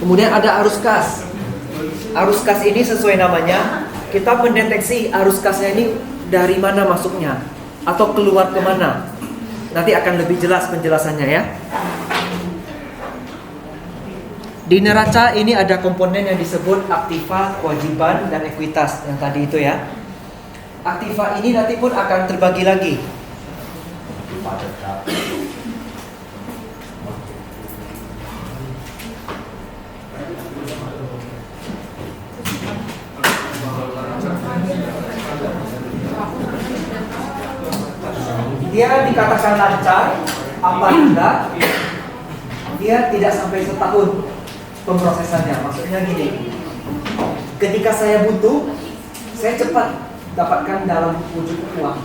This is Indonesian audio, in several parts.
Kemudian ada arus kas. Arus kas ini sesuai namanya, kita mendeteksi arus kasnya ini dari mana masuknya atau keluar kemana. Nanti akan lebih jelas penjelasannya ya. Di neraca ini ada komponen yang disebut aktiva, kewajiban, dan ekuitas yang tadi itu ya. Aktiva ini nanti pun akan terbagi lagi. Dia dikatakan lancar apabila dia tidak sampai setahun pemrosesannya. Maksudnya gini, ketika saya butuh, saya cepat dapatkan dalam wujud uang.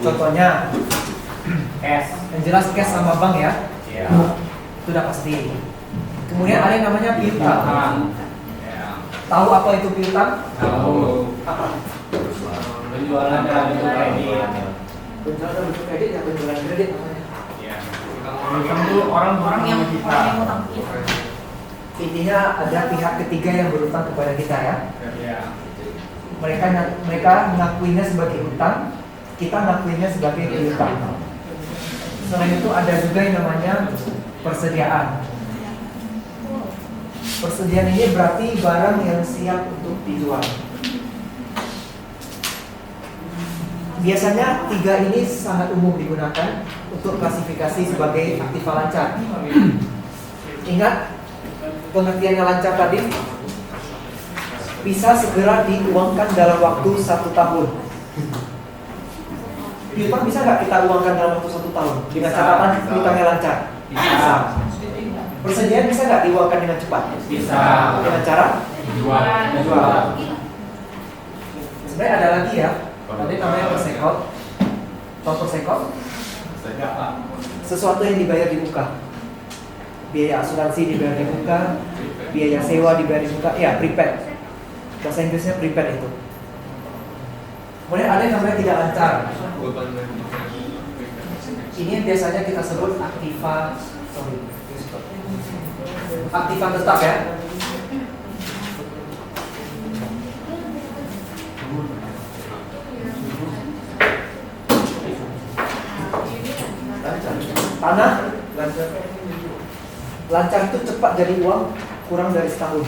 Contohnya cash, yang jelas cash sama bank ya. Itu udah pasti. Kemudian ada yang namanya piutang. Tahu apa itu piutang? Tahu. Apa? Penjualan dalam bentuk kredit. Penjualan dalam bentuk kredit ya, penjualan kredit namanya. Piutang itu orang-orang yang kita. Intinya ada pihak ketiga yang berutang kepada kita ya. Mereka mengakuinya sebagai utang, kita mengakuinya sebagai piutang. Selain itu ada juga yang namanya persediaan. Persediaan ini berarti barang yang siap untuk dijual. Biasanya tiga ini sangat umum digunakan untuk klasifikasi sebagai aktiva lancar. Ingat pengertiannya lancar tadi, bisa segera diuangkan dalam waktu 1 tahun. Piutang bisa nggak kita uangkan dalam waktu 1 tahun dengan catatan piutangnya lancar? Bisa. Persediaan bisa nggak diuangkan dengan cepat? Bisa. Dengan cara Jual. Sebenarnya ada lagi ya. Tadi namanya persekot. Tahu persekot? Sesuatu yang dibayar di muka. Biaya asuransi dibayar di muka, biaya sewa dibayar di muka. Ya, prepaid. Bahasa Inggrisnya prepaid itu. Kemudian ada yang namanya tidak lancar. Ini biasanya kita sebut aktiva, aktiva tetap ya. Tanah lancar itu cepat jadi uang kurang dari setahun.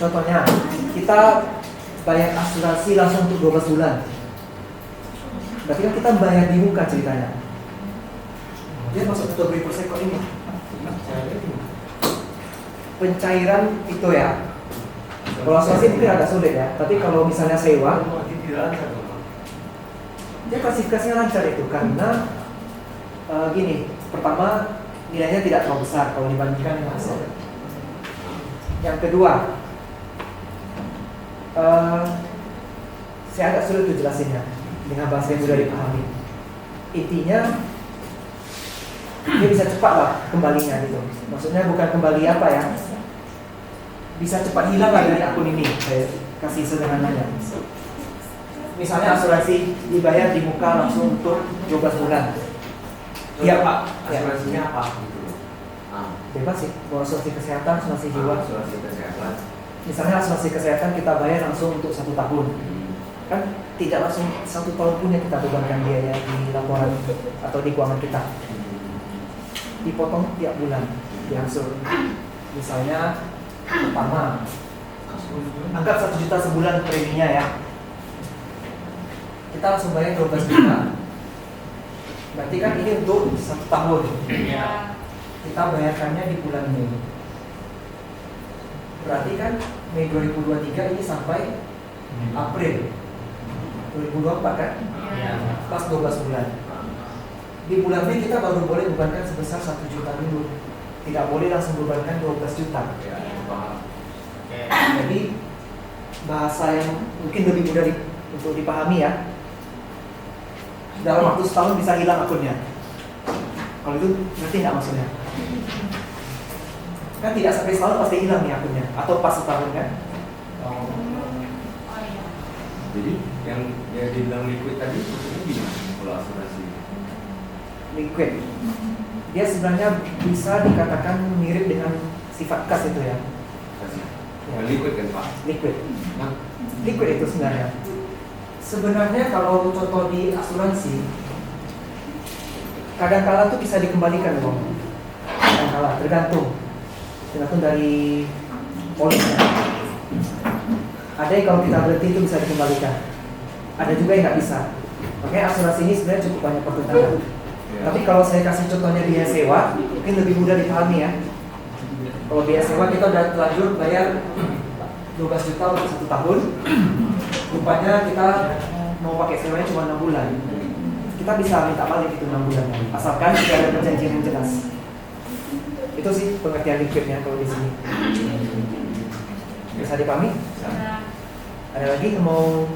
Contohnya, kita bayar asuransi langsung untuk 12 bulan. Berarti kan kita bayar di muka ceritanya. Dia masuk kategori persekot ini. Pencairan itu ya. Kalau asuransi mungkin agak sulit ya. Tapi kalau misalnya sewa, dia klasifikasinya lancar itu karena gini. Pertama, nilainya tidak terlalu besar kalau dibandingkan dengan aset. Yang kedua, saya agak sulit tuh jelasinnya dengan bahasa yang mudah dipahami. Intinya dia bisa cepat lah kembalinya gitu. Maksudnya bukan kembali apa ya, bisa cepat hilang lah dari akun ini. Saya kasih sederhananya. Misalnya asuransi dibayar di muka langsung untuk 12 bulan. Iya Pak, asuransinya apa? Bebas sih, mau asuransi kesehatan, asuransi jiwa. Asuransi kesehatan. Misalnya asuransi kesehatan kita bayar langsung untuk 1 tahun. Kan tidak langsung 1 tahun pun yang kita bebankan biaya di laporan atau di keuangan kita. Dipotong tiap bulan, diangsur. Misalnya pertama, anggap 1 juta sebulan preminya ya. Kita langsung bayar 12 juta. Berarti kan ini untuk 1 tahun. Kita bayarkannya di bulan Mei. Berarti kan Mei 2023 ini sampai April 2024 kan? Pas 12 bulan. Di bulan Mei kita baru boleh bebankan sebesar 1 juta dulu. Tidak boleh langsung bebankan 12 juta. Jadi bahasa yang mungkin lebih mudah untuk dipahami ya. Dalam waktu setahun bisa hilang akunnya. Kalau itu ngerti nggak maksudnya? Kan tidak sampai setahun pasti hilang nih akunnya. Atau pas setahun kan? Jadi yang dibilang liquid tadi maksudnya gimana kalau asuransi? Liquid. dia sebenarnya bisa dikatakan mirip dengan sifat kas itu ya. Liquid kan Pak? Liquid. Nah, liquid itu sebenarnya. Sebenarnya kalau contoh di asuransi, kadang-kala tuh bisa dikembalikan loh. Kadang-kala, tergantung dari polisnya. Ada yang kalau kita berhenti itu bisa dikembalikan. Ada juga yang nggak bisa. Makanya asuransi ini sebenarnya cukup banyak pertentangan. Tapi kalau saya kasih contohnya biaya sewa, mungkin lebih mudah dipahami ya. Kalau biaya sewa kita udah terlanjur bayar 12 juta untuk 1 tahun. Rupanya kita mau pakai sewanya cuma 6 bulan. Kita bisa minta balik itu 6 bulan, asalkan tidak ada perjanjian yang jelas. Itu sih pengertian liquidnya kalau di sini. Bisa dipahami? Ada lagi yang mau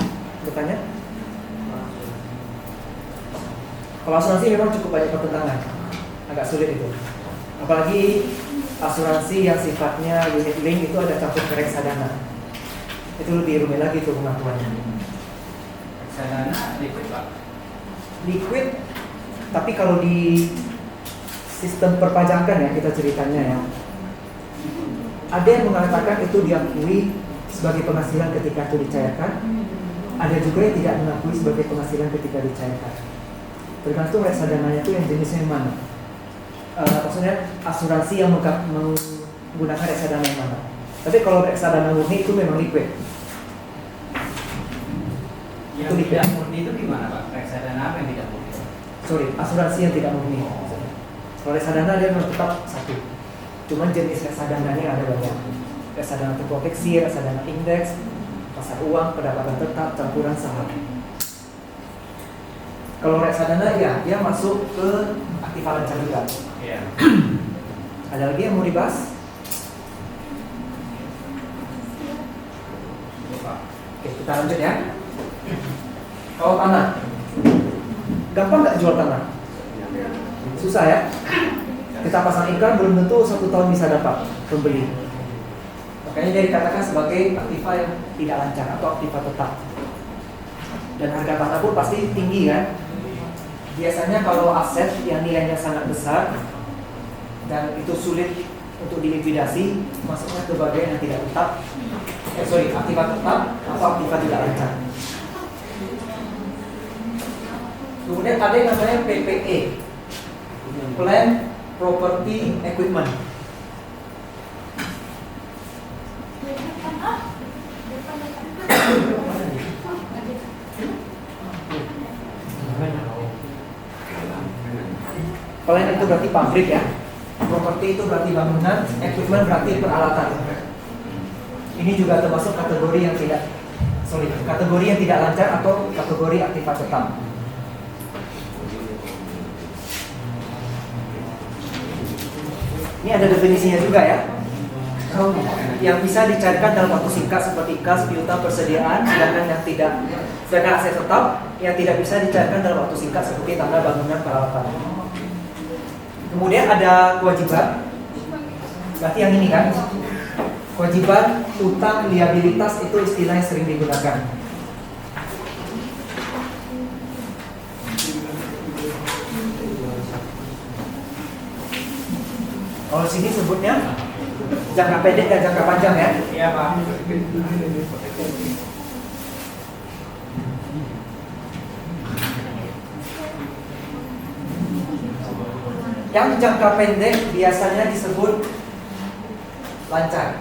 bertanya? Kalau asuransi memang cukup banyak pertentangan, agak sulit itu. Apalagi asuransi yang sifatnya unit link itu ada campur ke reksadana. Itu lebih rumit lagi tuh pengakuannya. Reksadana liquid Pak? Liquid, tapi kalau di sistem perpajakan ya kita ceritanya ya, ada yang mengatakan itu diakui sebagai penghasilan ketika itu dicairkan, ada juga yang tidak mengakui sebagai penghasilan ketika dicairkan. Tergantung reksadananya itu yang jenisnya yang mana. Maksudnya asuransi yang menggunakan reksadana yang mana. Tapi kalau reksadana murni itu memang liquid. Yang Itu liquid. tidak murni itu gimana Pak? Reksadana apa yang tidak murni? Sorry, asuransi yang tidak murni. Kalau reksadana dia memang tetap satu. Cuman jenis reksadananya ada banyak. Reksadana terproteksi, reksadana indeks, pasar uang, pendapatan tetap, campuran saham. Kalau reksadana ya, dia masuk ke aktiva lancar juga. Iya. Ada lagi yang mau dibahas? Pak. Oke, kita lanjut ya. Kalau tanah, gampang nggak jual tanah? Susah ya. Kita pasang iklan belum tentu 1 tahun bisa dapat pembeli. Makanya dia dikatakan sebagai aktiva yang tidak lancar atau aktiva tetap. Dan harga tanah pun pasti tinggi kan. Biasanya kalau aset yang nilainya sangat besar dan itu sulit untuk dilikuidasi, masuknya ke bagian yang tidak tetap, aktiva tetap atau aktiva tidak lancar. Kemudian ada yang namanya PPE, Plan Property Equipment. Plan itu berarti pabrik ya, properti itu berarti bangunan, equipment berarti peralatan. Ini juga termasuk kategori yang tidak lancar atau kategori aktiva tetap. Ini ada definisinya juga ya. Yang bisa dicairkan dalam waktu singkat seperti kas, piutang, persediaan, sedangkan aset tetap yang tidak bisa dicairkan dalam waktu singkat seperti tanah, bangunan, peralatan. Kemudian ada kewajiban, berarti yang ini kan, kewajiban, utang, liabilitas itu istilah yang sering digunakan. Kalau sini sebutnya jangka pendek dan jangka panjang ya. Iya Pak. Yang jangka pendek biasanya disebut lancar.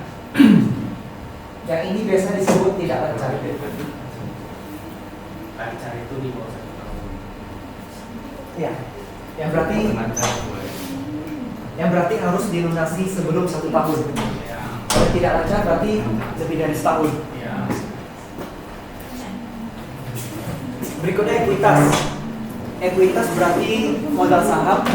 Yang ini biasa disebut tidak lancar. Lancar itu di bawah 1 tahun. Ya, yang berarti harus dilunasi sebelum 1 tahun. Ya. Kalau tidak lancar berarti lebih dari setahun. Ya. Berikutnya ekuitas. Ekuitas berarti modal saham.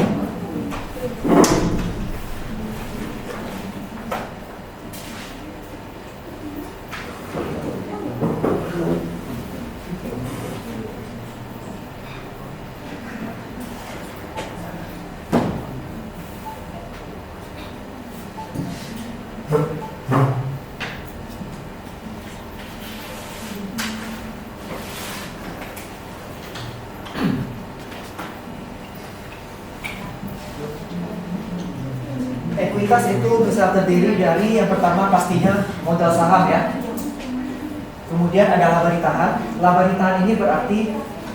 Ekuitas itu bisa terdiri dari yang pertama pastinya modal saham ya. Kemudian ada laba ditahan. Laba ditahan ini berarti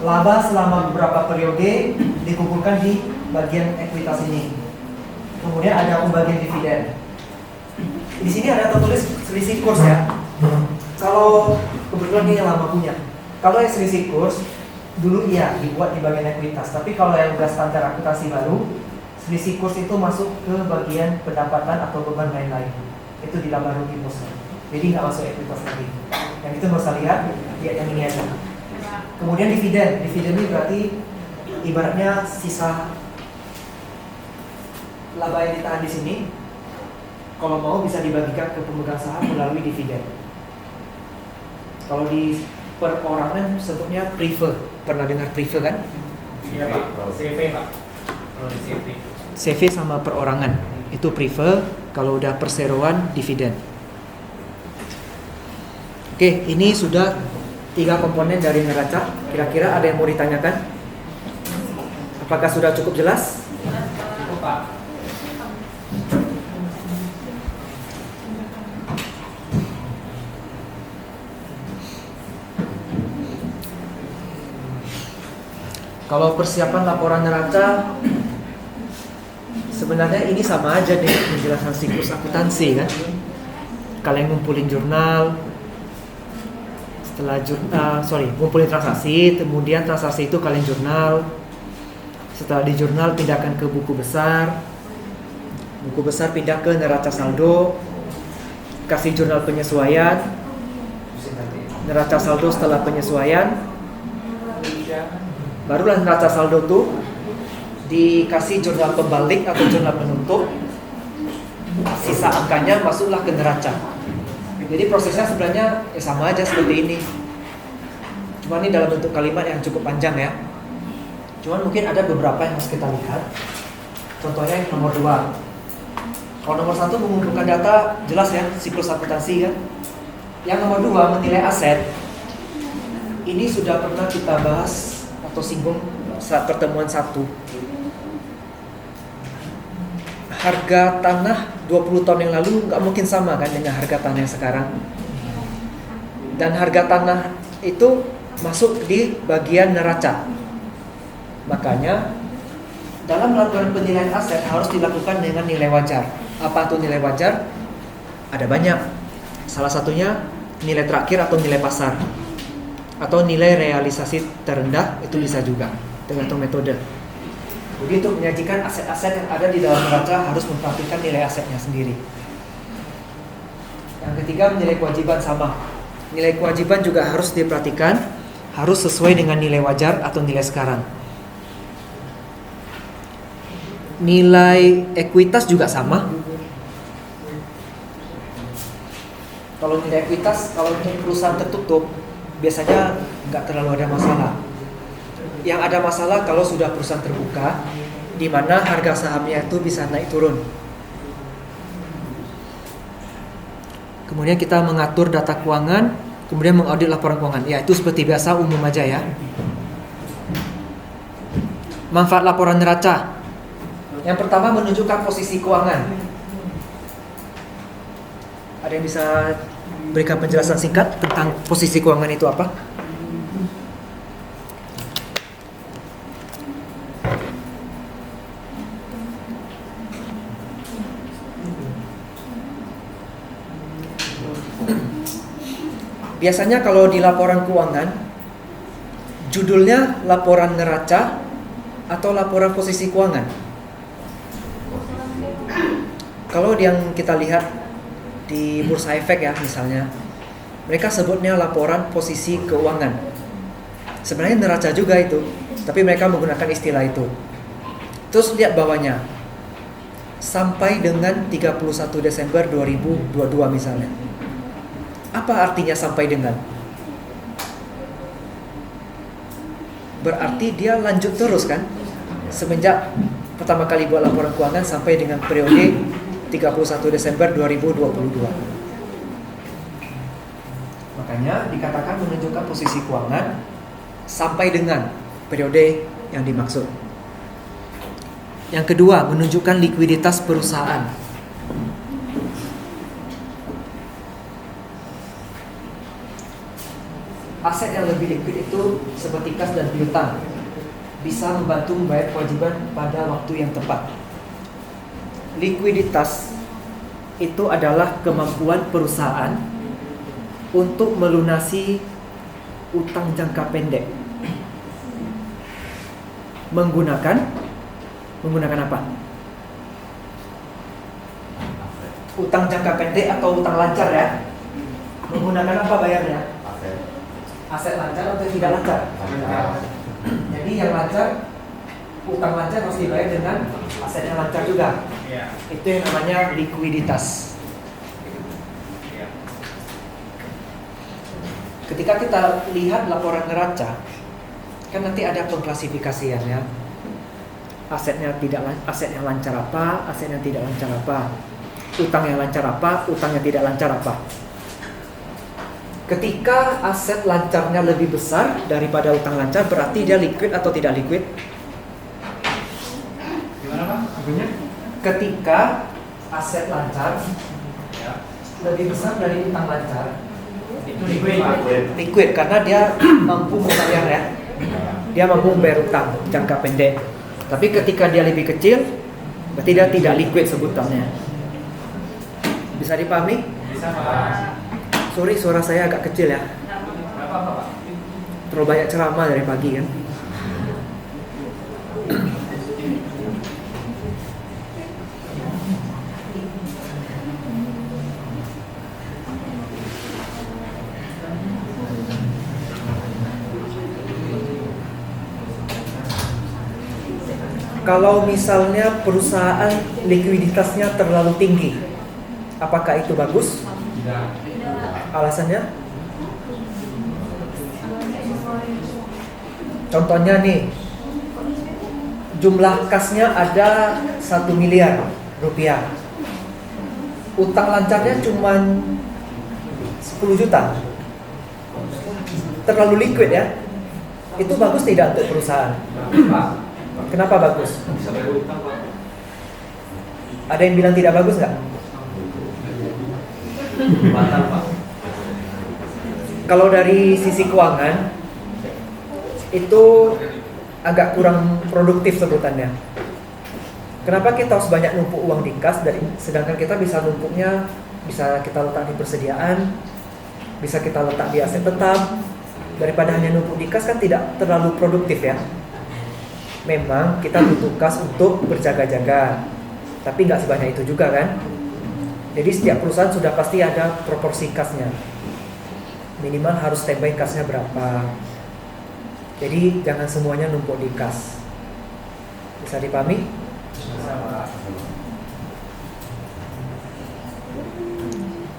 laba selama beberapa periode dikumpulkan di bagian ekuitas ini. Kemudian ada pembagian dividen. Di sini ada tertulis selisih kurs ya. Kalau kebetulan ini yang lama punya. Kalau yang selisih kurs dulu iya dibuat di bagian ekuitas. Tapi kalau yang udah standar akuntansi baru, selisih kurs itu masuk ke bagian pendapatan atau beban lain-lain. Itu di laba rugi posnya. Jadi nggak masuk ekuitas lagi. Yang itu nggak usah lihat yang ini aja. Kemudian dividen. Dividen ini berarti ibaratnya sisa laba yang ditahan di sini. Kalau mau bisa dibagikan ke pemegang saham melalui dividen. Kalau di perorangan sebutnya prefer. Pernah dengar prefer kan? Iya Pak, CV Pak. Kalau di CV. CV sama perorangan itu prefer. Kalau udah perseroan dividen. Oke, ini sudah 3 komponen dari neraca. Kira-kira ada yang mau ditanyakan? Apakah sudah cukup jelas? Cukup Pak. Kalau persiapan laporan neraca, sebenarnya ini sama aja dengan penjelasan siklus akuntansi kan. Kalian ngumpulin jurnal, setelah ngumpulin transaksi, kemudian transaksi itu kalian jurnal. Setelah di jurnal pindahkan ke buku besar pindah ke neraca saldo, kasih jurnal penyesuaian, neraca saldo setelah penyesuaian, barulah neraca saldo tuh dikasih jurnal pembalik atau jurnal penutup, sisa angkanya masuklah ke neraca. Jadi prosesnya sebenarnya sama aja seperti ini. Cuma ini dalam bentuk kalimat yang cukup panjang ya. Cuman mungkin ada beberapa yang harus kita lihat. Contohnya yang nomor 2. Kalau nomor 1 mengumpulkan data jelas ya, siklus akuntansi kan. Yang nomor 2 menilai aset. Ini sudah pernah kita bahas atau singgung saat pertemuan 1. Harga tanah 20 tahun yang lalu nggak mungkin sama kan dengan harga tanah yang sekarang. Dan harga tanah itu masuk di bagian neraca. Makanya dalam melakukan penilaian aset harus dilakukan dengan nilai wajar. Apa itu nilai wajar? Ada banyak. Salah satunya nilai terakhir atau nilai pasar, atau nilai realisasi terendah, itu bisa juga tergantung metode. Jadi untuk menyajikan aset-aset yang ada di dalam neraca harus memperhatikan nilai asetnya sendiri. Yang ketiga, nilai kewajiban sama. Nilai kewajiban juga harus diperhatikan, harus sesuai dengan nilai wajar atau nilai sekarang. Nilai ekuitas juga sama. Kalau nilai ekuitas, kalau untuk perusahaan tertutup biasanya nggak terlalu ada masalah. Yang ada masalah kalau sudah perusahaan terbuka, di mana harga sahamnya itu bisa naik turun. Kemudian kita mengatur data keuangan, kemudian mengaudit laporan keuangan. Ya, itu seperti biasa, umum aja ya. Manfaat laporan neraca. Yang pertama, menunjukkan posisi keuangan. Ada yang bisa berikan penjelasan singkat tentang posisi keuangan itu apa? Biasanya kalau di laporan keuangan, judulnya laporan neraca atau laporan posisi keuangan. Kalau yang kita lihat di Bursa Efek ya misalnya, mereka sebutnya laporan posisi keuangan. Sebenarnya neraca juga itu, tapi mereka menggunakan istilah itu. Terus lihat bawahnya, sampai dengan 31 Desember 2022 misalnya. Apa artinya sampai dengan? Berarti dia lanjut terus kan? Semenjak pertama kali buat laporan keuangan sampai dengan periode 31 Desember 2022. Makanya dikatakan menunjukkan posisi keuangan sampai dengan periode yang dimaksud. Yang kedua, menunjukkan likuiditas perusahaan. aset yang lebih liquid itu seperti kas dan piutang, bisa membantu membayar kewajiban pada waktu yang tepat. Likuiditas itu adalah kemampuan perusahaan untuk melunasi utang jangka pendek menggunakan apa? Utang jangka pendek atau utang lancar ya? Menggunakan apa bayarnya? Aset lancar atau tidak lancar? Jadi yang lancar, utang lancar harus dibayar dengan aset yang lancar juga. Itu yang namanya likuiditas. Ketika kita lihat laporan neraca, kan nanti ada pengklasifikasian ya. Aset yang lancar apa, aset yang tidak lancar apa, utang yang lancar apa, utang yang tidak lancar apa. Ketika aset lancarnya lebih besar daripada utang lancar, berarti dia liquid atau tidak liquid? Gimana Pak? Ibunya? Ketika aset lancar lebih besar dari utang lancar, Itu liquid Pak. liquid karena dia mampu membayar ya. Dia mampu membayar utang jangka pendek. Tapi ketika dia lebih kecil, berarti dia tidak liquid sebutannya. Bisa dipahami? Bisa Pak. Sorry, suara saya agak kecil ya. Gak apa-apa Pak. Terlalu banyak ceramah dari pagi kan. Kalau misalnya perusahaan likuiditasnya terlalu tinggi, apakah itu bagus? Tidak. Alasannya? Contohnya nih, jumlah kasnya ada 1 miliar rupiah. Utang lancarnya cuma 10 juta. Terlalu liquid ya. Itu bagus tidak untuk perusahaan? Bagus Pak. Kenapa bagus? Bisa berutang Pak. Ada yang bilang tidak bagus nggak? Batal Pak. Kalau dari sisi keuangan itu agak kurang produktif sebutannya. Kenapa kita harus banyak numpuk uang di kas, sedangkan kita bisa numpuknya, bisa kita letak di persediaan, bisa kita letak di aset tetap. Daripada hanya numpuk di kas kan tidak terlalu produktif ya. Memang kita butuh kas untuk berjaga-jaga, tapi nggak sebanyak itu juga kan. Jadi setiap perusahaan sudah pasti ada proporsi kasnya. Minimal harus standby kasnya berapa. Jadi jangan semuanya numpuk di kas. Bisa dipahami?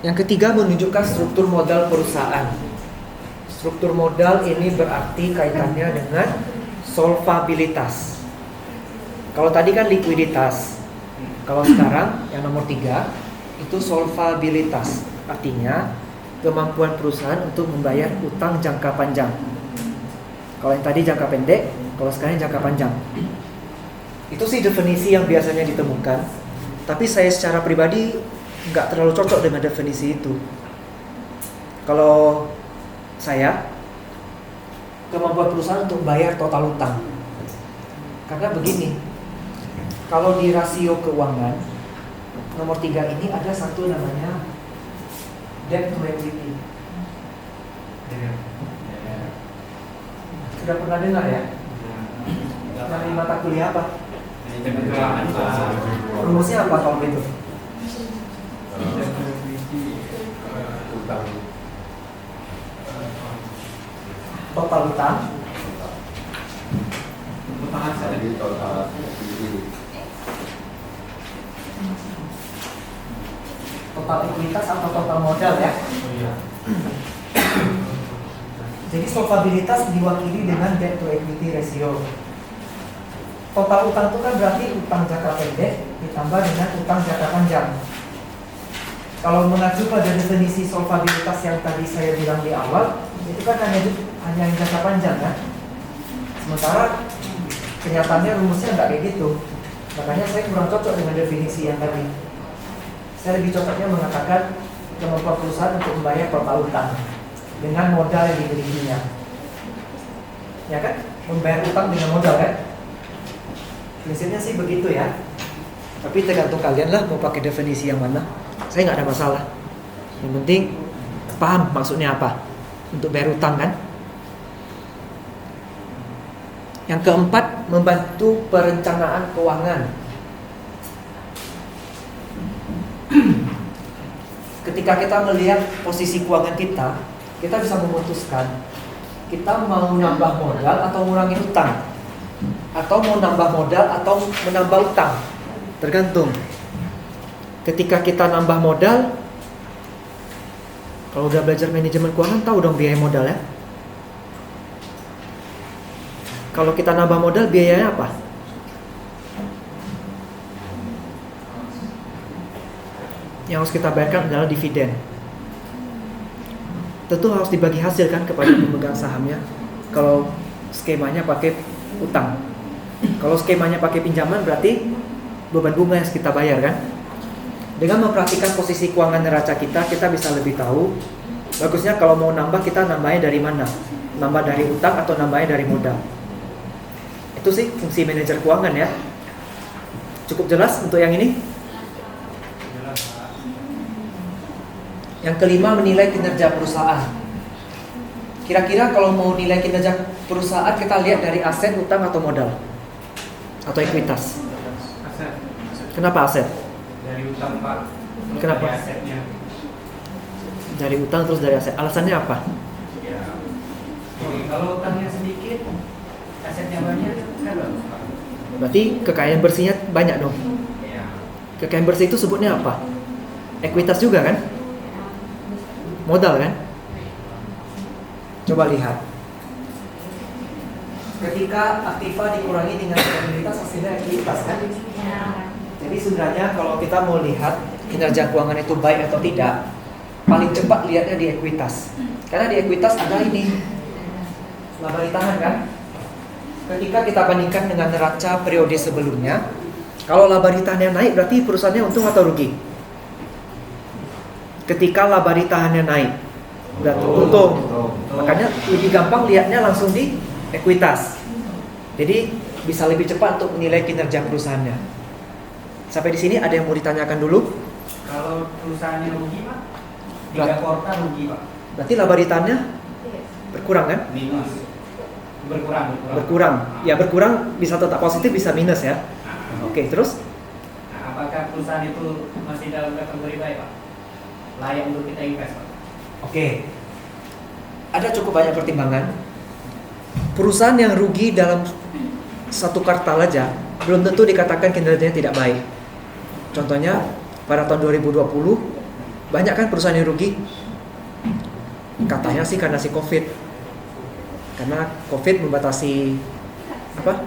Yang ketiga, menunjukkan struktur modal perusahaan. Struktur modal ini berarti kaitannya dengan solvabilitas. Kalau tadi kan likuiditas. Kalau sekarang yang nomor 3 itu solvabilitas. Artinya kemampuan perusahaan untuk membayar utang jangka panjang. Kalau yang tadi jangka pendek, kalau sekarang jangka panjang. Itu sih definisi yang biasanya ditemukan. Tapi saya secara pribadi nggak terlalu cocok dengan definisi itu. Kalau saya, kemampuan perusahaan untuk bayar total utang. Karena begini, kalau di rasio keuangan nomor 3 ini ada satu namanya debt to equity. Sudah pernah dengar ya? Dari mata kuliah apa? Rumusnya apa kalau itu? Total utang. Total ekuitas atau total modal ya. Jadi solvabilitas diwakili dengan debt to equity ratio. Total utang itu kan berarti utang jangka pendek ditambah dengan utang jangka panjang. Kalau mengacu pada definisi solvabilitas yang tadi saya bilang di awal, itu kan hanya yang jangka panjang kan. Sementara kenyataannya rumusnya nggak kayak gitu. Makanya saya kurang cocok dengan definisi yang tadi. Saya lebih cocoknya mengatakan kemampuan perusahaan untuk membayar total utang. dengan modal yang dimilikinya. Ya kan? Membayar utang dengan modal kan? Prinsipnya sih begitu ya. Tapi tergantung kalian lah mau pakai definisi yang mana. Saya nggak ada masalah. Yang penting paham maksudnya apa untuk bayar utang kan. Yang keempat, membantu perencanaan keuangan. Ketika kita melihat posisi keuangan kita bisa memutuskan kita mau nambah modal atau mengurangi utang, atau mau nambah modal atau menambah utang. Tergantung. Ketika kita nambah modal, kalau udah belajar manajemen keuangan tahu dong biaya modal ya. Kalau kita nambah modal biayanya apa? Yang harus kita bayarkan adalah dividen. Tentu harus dibagi hasil kan kepada pemegang sahamnya. Kalau skemanya pakai utang, kalau skemanya pakai pinjaman berarti beban bunga yang harus kita bayar kan. Dengan memperhatikan posisi keuangan neraca kita bisa lebih tahu bagusnya kalau mau nambah kita nambahnya dari mana, nambah dari utang atau nambahnya dari modal. Itu sih fungsi manajer keuangan ya. Cukup jelas untuk yang ini? Yang kelima, menilai kinerja perusahaan. Kira-kira kalau mau nilai kinerja perusahaan kita lihat dari aset, utang atau modal? Atau ekuitas? Aset. Kenapa aset? Dari utang Pak. Kenapa? Dari asetnya. Dari utang terus dari aset. Alasannya apa? Ya. Jadi kalau utangnya sedikit, asetnya banyak, kan bagus Pak. Berarti kekayaan bersihnya banyak dong. Ya. Kekayaan bersih itu sebutnya apa? Ekuitas juga kan? Modal kan? Coba lihat. Ketika aktiva dikurangi dengan liabilitas hasilnya ekuitas kan? Jadi sebenarnya kalau kita mau lihat kinerja keuangan itu baik atau tidak, paling cepat lihatnya di ekuitas. Karena di ekuitas ada ini laba ditahan kan? Ketika kita bandingkan dengan neraca periode sebelumnya, kalau laba ditahannya naik berarti perusahaannya untung atau rugi? Ketika laba ditahannya naik berarti untung. Makanya lebih gampang lihatnya langsung di ekuitas. Jadi bisa lebih cepat untuk menilai kinerja perusahaannya. Sampai di sini ada yang mau ditanyakan dulu? Kalau perusahaannya rugi Pak, 3 kuartal rugi Pak. Berarti laba ditahannya berkurang kan? Minus. Berkurang. Berkurang. Ya berkurang bisa tetap positif bisa minus ya. Oke, terus? Nah, apakah perusahaan itu masih dalam kategori baik Pak? Layak untuk kita invest Pak? Oke. Ada cukup banyak pertimbangan. Perusahaan yang rugi dalam satu kuartal aja belum tentu dikatakan kinerjanya tidak baik. Contohnya pada tahun 2020 banyak kan perusahaan yang rugi. Katanya sih karena si Covid. Karena Covid membatasi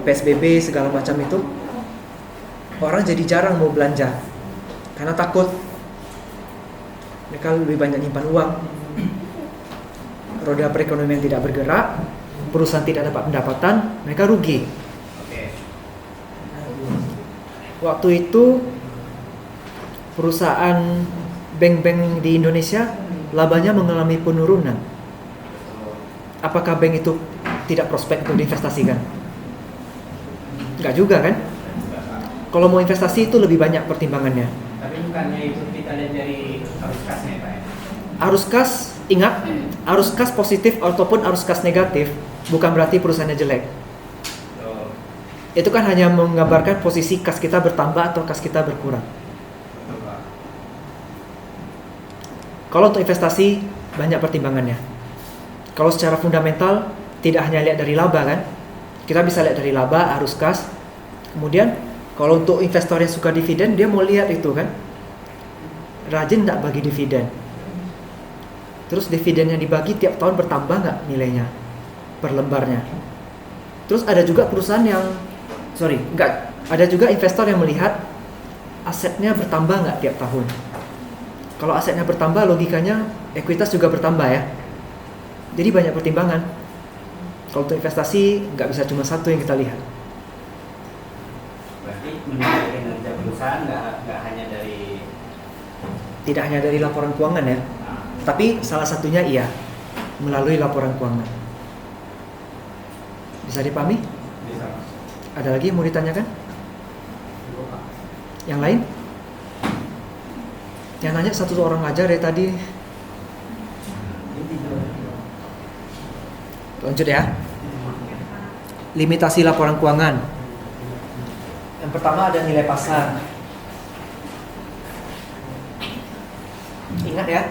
PSBB segala macam itu. Orang jadi jarang mau belanja karena takut. Mereka lebih banyak nyimpan uang. Roda perekonomian tidak bergerak, perusahaan tidak dapat pendapatan, mereka rugi. Oke. Waktu itu perusahaan bank-bank di Indonesia labanya mengalami penurunan. Apakah bank itu tidak prospek untuk diinvestasikan? Enggak juga kan? Kalau mau investasi itu lebih banyak pertimbangannya. Tapi bukannya itu kita lihat dari arus kasnya Pak ya? Arus kas, ingat, arus kas positif ataupun arus kas negatif bukan berarti perusahaannya jelek. Oh, Itu kan hanya menggambarkan posisi kas kita bertambah atau kas kita berkurang. betul Pak. Kalau untuk investasi banyak pertimbangannya. Kalau secara fundamental tidak hanya lihat dari laba kan, kita bisa lihat dari laba, arus kas. Kemudian kalau untuk investor yang suka dividen, dia mau lihat itu kan, rajin nggak bagi dividen. Terus dividen yang dibagi tiap tahun bertambah nggak nilainya per lembarnya. Terus ada juga perusahaan yang, ada juga investor yang melihat asetnya bertambah nggak tiap tahun. Kalau asetnya bertambah, logikanya ekuitas juga bertambah ya. Jadi banyak pertimbangan. Kalau untuk investasi nggak bisa cuma satu yang kita lihat. Berarti menilai kinerja perusahaan nggak hanya dari Tidak hanya dari laporan keuangan ya, tapi salah satunya iya. melalui laporan keuangan. Bisa dipahami? Bisa. Ada lagi yang mau ditanyakan? Yang lain? Yang nanya satu orang aja dari tadi. Lanjut ya. Limitasi laporan keuangan. Yang pertama ada nilai pasar. Ingat ya,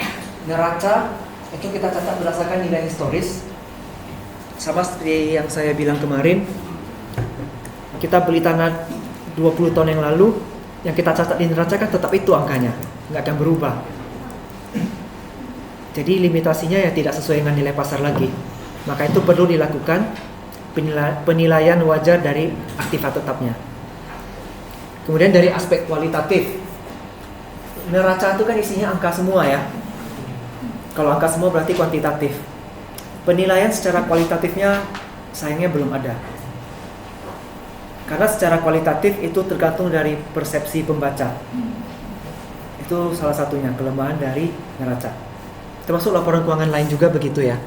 neraca itu kita catat berdasarkan nilai historis. Sama seperti yang saya bilang kemarin, kita beli tanah 20 tahun yang lalu, yang kita catat di neraca kan tetap itu angkanya, nggak akan berubah. Jadi limitasinya ya tidak sesuai dengan nilai pasar lagi. Maka itu perlu dilakukan penilaian wajar dari aktiva tetapnya. Kemudian dari aspek kualitatif, neraca itu kan isinya angka semua ya. Kalau angka semua berarti kuantitatif. Penilaian secara kualitatifnya sayangnya belum ada. Karena secara kualitatif itu tergantung dari persepsi pembaca. Itu salah satunya kelemahan dari neraca. Termasuk laporan keuangan lain juga begitu ya.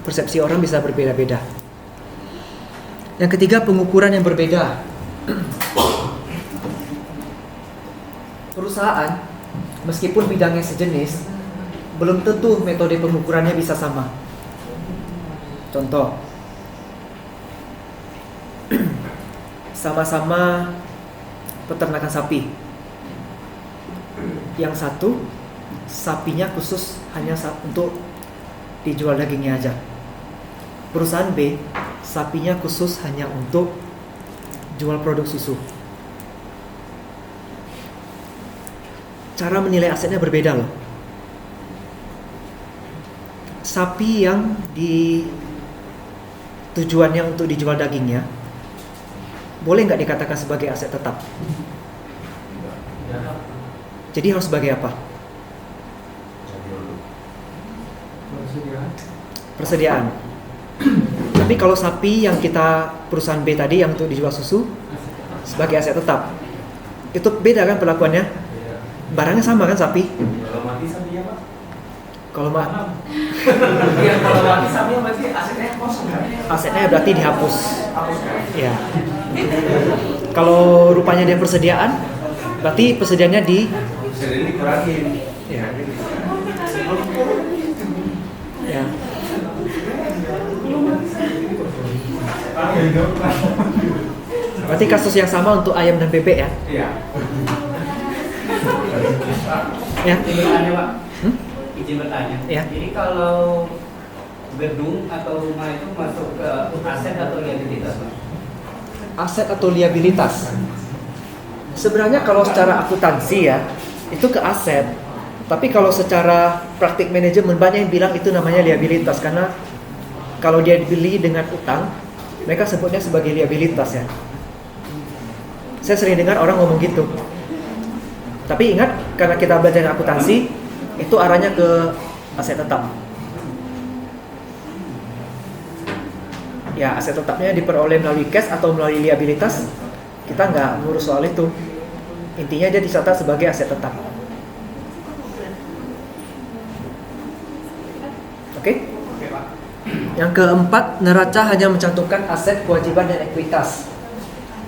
Persepsi orang bisa berbeda-beda. Yang ketiga, pengukuran yang berbeda. Perusahaan, meskipun bidangnya sejenis, belum tentu metode pengukurannya bisa sama. Contoh, sama-sama peternakan sapi. Yang satu, sapinya khusus hanya untuk dijual dagingnya aja. Perusahaan B, sapinya khusus hanya untuk jual produk susu. Cara menilai asetnya berbeda loh. Sapi yang tujuannya untuk dijual dagingnya, boleh nggak dikatakan sebagai aset tetap? Jadi harus sebagai apa? Persediaan. Tapi kalau sapi yang kita perusahaan B tadi yang untuk dijual susu sebagai aset tetap, itu beda kan perlakuannya? Barangnya sama kan sapi? Kalau mati sapinya Pak? Kalau mati, Kalau mati sapinya berarti asetnya kosong kan? asetnya berarti dihapus. Hapus kan? Ya. Kalau rupanya dia persediaan, berarti persediaannya di Jadi dikurangin. ya. Ya. Berarti kasus yang sama untuk ayam dan bebek ya? Iya. Ya. Izin bertanya Pak. Hmm? Izin bertanya. Ya. Jadi kalau gedung atau rumah itu masuk ke aset atau liabilitas Pak? Aset atau liabilitas. Sebenarnya kalau secara akuntansi ya, itu ke aset. Tapi kalau secara praktik manajemen banyak yang bilang itu namanya liabilitas karena kalau dia dibeli dengan utang, mereka sebutnya sebagai liabilitas ya. Saya sering dengar orang ngomong gitu. Tapi ingat, karena kita belajar akuntansi, itu arahnya ke aset tetap. Ya, aset tetapnya diperoleh melalui cash atau melalui liabilitas, kita nggak ngurus soal itu. Intinya dia dicatat sebagai aset tetap. Oke? Oke Pak. Yang keempat, neraca hanya mencantumkan aset, kewajiban, dan ekuitas,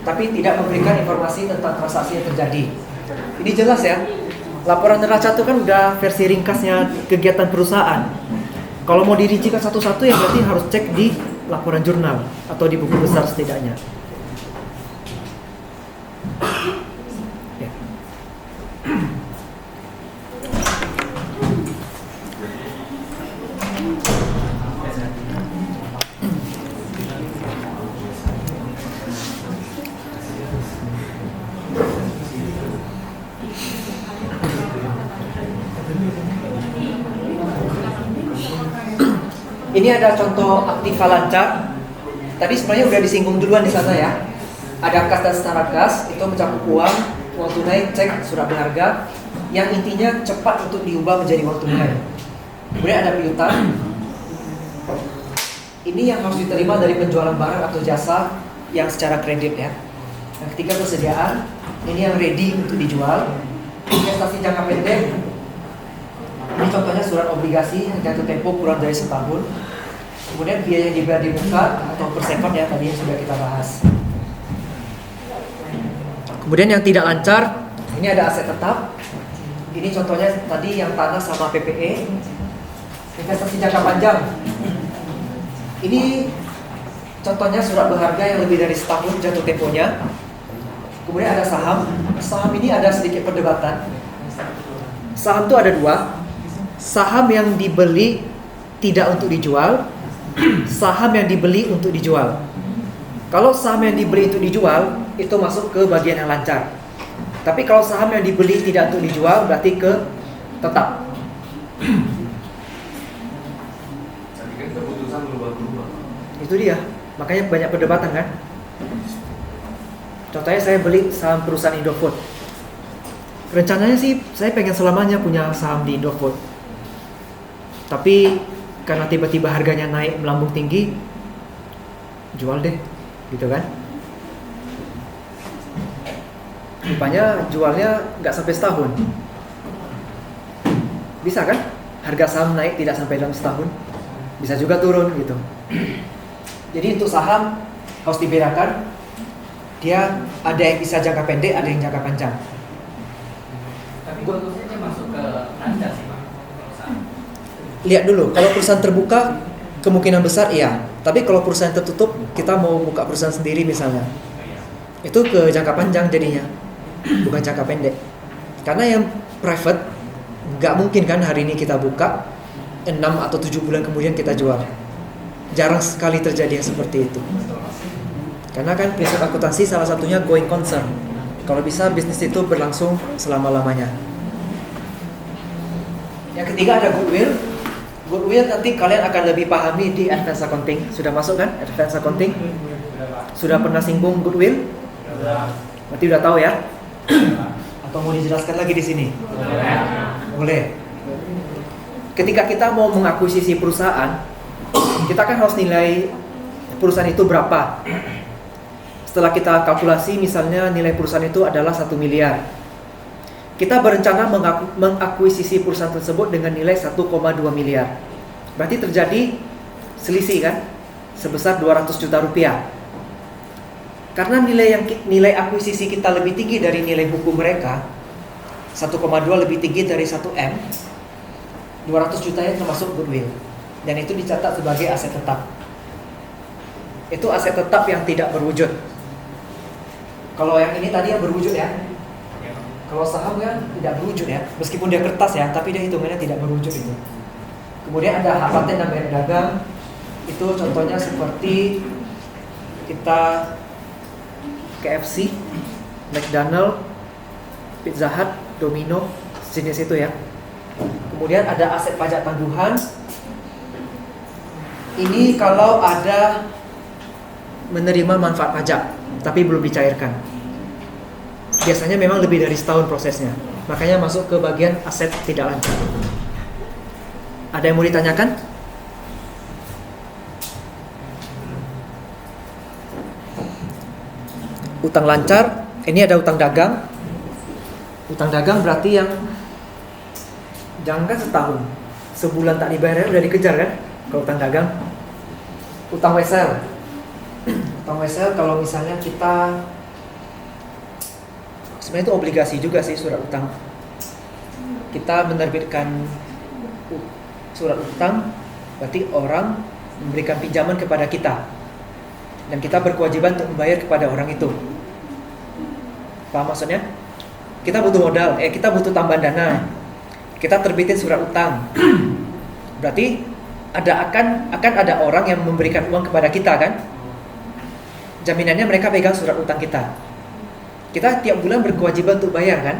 tapi tidak memberikan informasi tentang transaksi yang terjadi. Ini jelas ya, laporan neraca itu kan udah versi ringkasnya kegiatan perusahaan. Kalau mau dirincikan satu-satu ya berarti harus cek di laporan jurnal atau di buku besar setidaknya. Ya. Ini ada contoh aktiva lancar. Tadi sebenarnya udah disinggung duluan di sana ya. Ada kas dan setara kas, itu mencakup uang tunai, cek, surat berharga, yang intinya cepat untuk diubah menjadi uang tunai. Kemudian ada piutang. Ini yang harus diterima dari penjualan barang atau jasa yang secara kredit ya. Yang ketiga persediaan. Ini yang ready untuk dijual. Investasi jangka pendek. Ini contohnya surat obligasi yang jatuh tempo kurang dari setahun. Kemudian biaya yang dibayar di muka atau per second ya, tadi yang sudah kita bahas. Kemudian yang tidak lancar, ini ada aset tetap. Ini contohnya tadi yang tanah sama PPE. Investasi jangka panjang. Ini contohnya surat berharga yang lebih dari setahun jatuh temponya. Kemudian ada saham. Saham ini ada sedikit perdebatan. Saham itu ada dua. Saham yang dibeli tidak untuk dijual, saham yang dibeli untuk dijual. Kalau saham yang dibeli untuk dijual, itu masuk ke bagian yang lancar. Tapi kalau saham yang dibeli tidak untuk dijual, berarti ke tetap. Tapi kan keputusan berubah-ubah. Itu dia. Makanya banyak perdebatan kan. Contohnya saya beli saham perusahaan Indofood. Rencananya sih saya pengen selamanya punya saham di Indofood. Tapi karena tiba-tiba harganya naik melambung tinggi, jual deh, gitu kan? Rupanya jualnya nggak sampai setahun. Bisa kan? Harga saham naik tidak sampai dalam setahun, bisa juga turun gitu. Jadi untuk saham harus dibedakan. Dia ada yang bisa jangka pendek, ada yang jangka panjang. Tapi bagusnya dia masuk ke lancar sih Pak. Kalau saham. Lihat dulu, kalau perusahaan terbuka kemungkinan besar iya. Tapi kalau perusahaan tertutup, kita mau buka perusahaan sendiri misalnya, itu ke jangka panjang jadinya, bukan jangka pendek. Karena yang private nggak mungkin kan hari ini kita buka 6 atau 7 bulan kemudian kita jual. Jarang sekali terjadi yang seperti itu. Karena kan prinsip akuntansi salah satunya going concern. Kalau bisa bisnis itu berlangsung selama-lamanya. Yang ketiga ada goodwill. Goodwill nanti kalian akan lebih pahami di advance accounting. Sudah masuk kan advance accounting? Sudah pernah singgung goodwill? Berarti udah tahu ya? Atau mau dijelaskan lagi di sini? Boleh. Ketika kita mau mengakuisisi perusahaan, kita kan harus nilai perusahaan itu berapa. Setelah kita kalkulasi misalnya nilai perusahaan itu adalah 1 miliar. Kita berencana mengakuisisi perusahaan tersebut dengan nilai 1,2 miliar. Berarti terjadi selisih kan? Sebesar 200 juta rupiah. Karena nilai akuisisi kita lebih tinggi dari nilai buku mereka, 1,2 lebih tinggi dari 1M, 200 jutanya termasuk goodwill. Dan itu dicatat sebagai aset tetap. Itu aset tetap yang tidak berwujud. Kalau yang ini tadi yang berwujud ya. Kalau saham kan tidak berwujud ya, meskipun dia kertas ya, tapi dia hitungannya tidak berwujud itu. Kemudian ada hak paten dan merek dagang. Itu contohnya seperti kita KFC, McDonald, Pizza Hut, Domino, jenis itu ya. Kemudian ada aset pajak tangguhan. Ini kalau ada menerima manfaat pajak tapi belum dicairkan. Biasanya memang lebih dari setahun prosesnya. Makanya masuk ke bagian aset tidak lancar. Ada yang mau ditanyakan? Utang lancar, ini ada utang dagang. Utang dagang berarti yang jangan kan setahun, sebulan tak dibayar udah dikejar kan? Kalau utang dagang. Utang wesel. Utang wesel kalau misalnya kita, sebenarnya itu obligasi juga sih surat utang. Kita menerbitkan surat utang, berarti orang memberikan pinjaman kepada kita dan kita berkewajiban untuk membayar kepada orang itu. Paham maksudnya? Kita butuh modal, kita butuh tambahan dana. Kita terbitin surat utang. Berarti akan ada orang yang memberikan uang kepada kita kan? Jaminannya mereka pegang surat utang kita. Kita tiap bulan berkewajiban untuk bayar kan?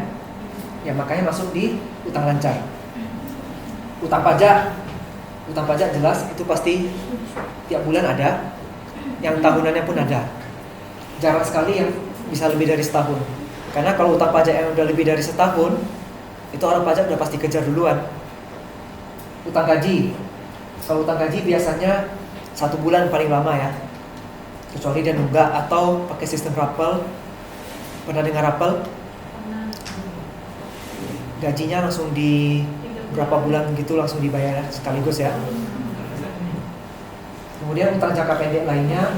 Ya makanya masuk di utang lancar. Utang pajak jelas itu pasti tiap bulan ada. Yang tahunannya pun ada. Jarang sekali yang bisa lebih dari setahun. Karena kalau utang pajak yang udah lebih dari setahun, itu orang pajak udah pasti kejar duluan. Utang gaji. Kalau utang gaji biasanya 1 bulan paling lama ya. Kecuali dia nunggak atau pakai sistem rapel. Pernah dengar rapel? Gajinya langsung di berapa bulan gitu langsung dibayar sekaligus ya. Kemudian utang jangka pendek lainnya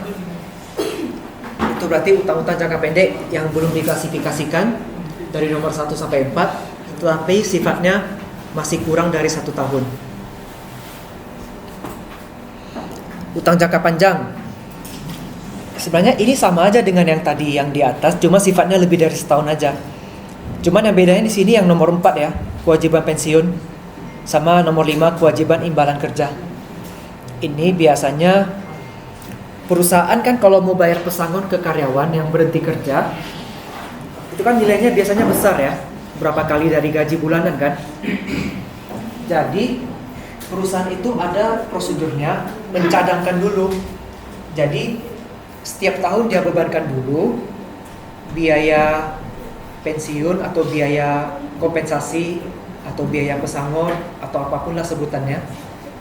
itu berarti utang-utang jangka pendek yang belum diklasifikasikan dari nomor 1 sampai 4, tetapi sifatnya masih kurang dari 1 tahun. Utang jangka panjang, sebenarnya ini sama aja dengan yang tadi yang di atas, cuma sifatnya lebih dari setahun aja. Cuman yang bedanya di sini yang nomor 4 ya, kewajiban pensiun, sama nomor 5 kewajiban imbalan kerja. Ini biasanya perusahaan kan kalau mau bayar pesangon ke karyawan yang berhenti kerja, itu kan nilainya biasanya besar ya, berapa kali dari gaji bulanan kan. Jadi perusahaan itu ada prosedurnya mencadangkan dulu. Jadi setiap tahun dia bebankan dulu biaya pensiun atau biaya kompensasi atau biaya pesangon atau apapun lah sebutannya,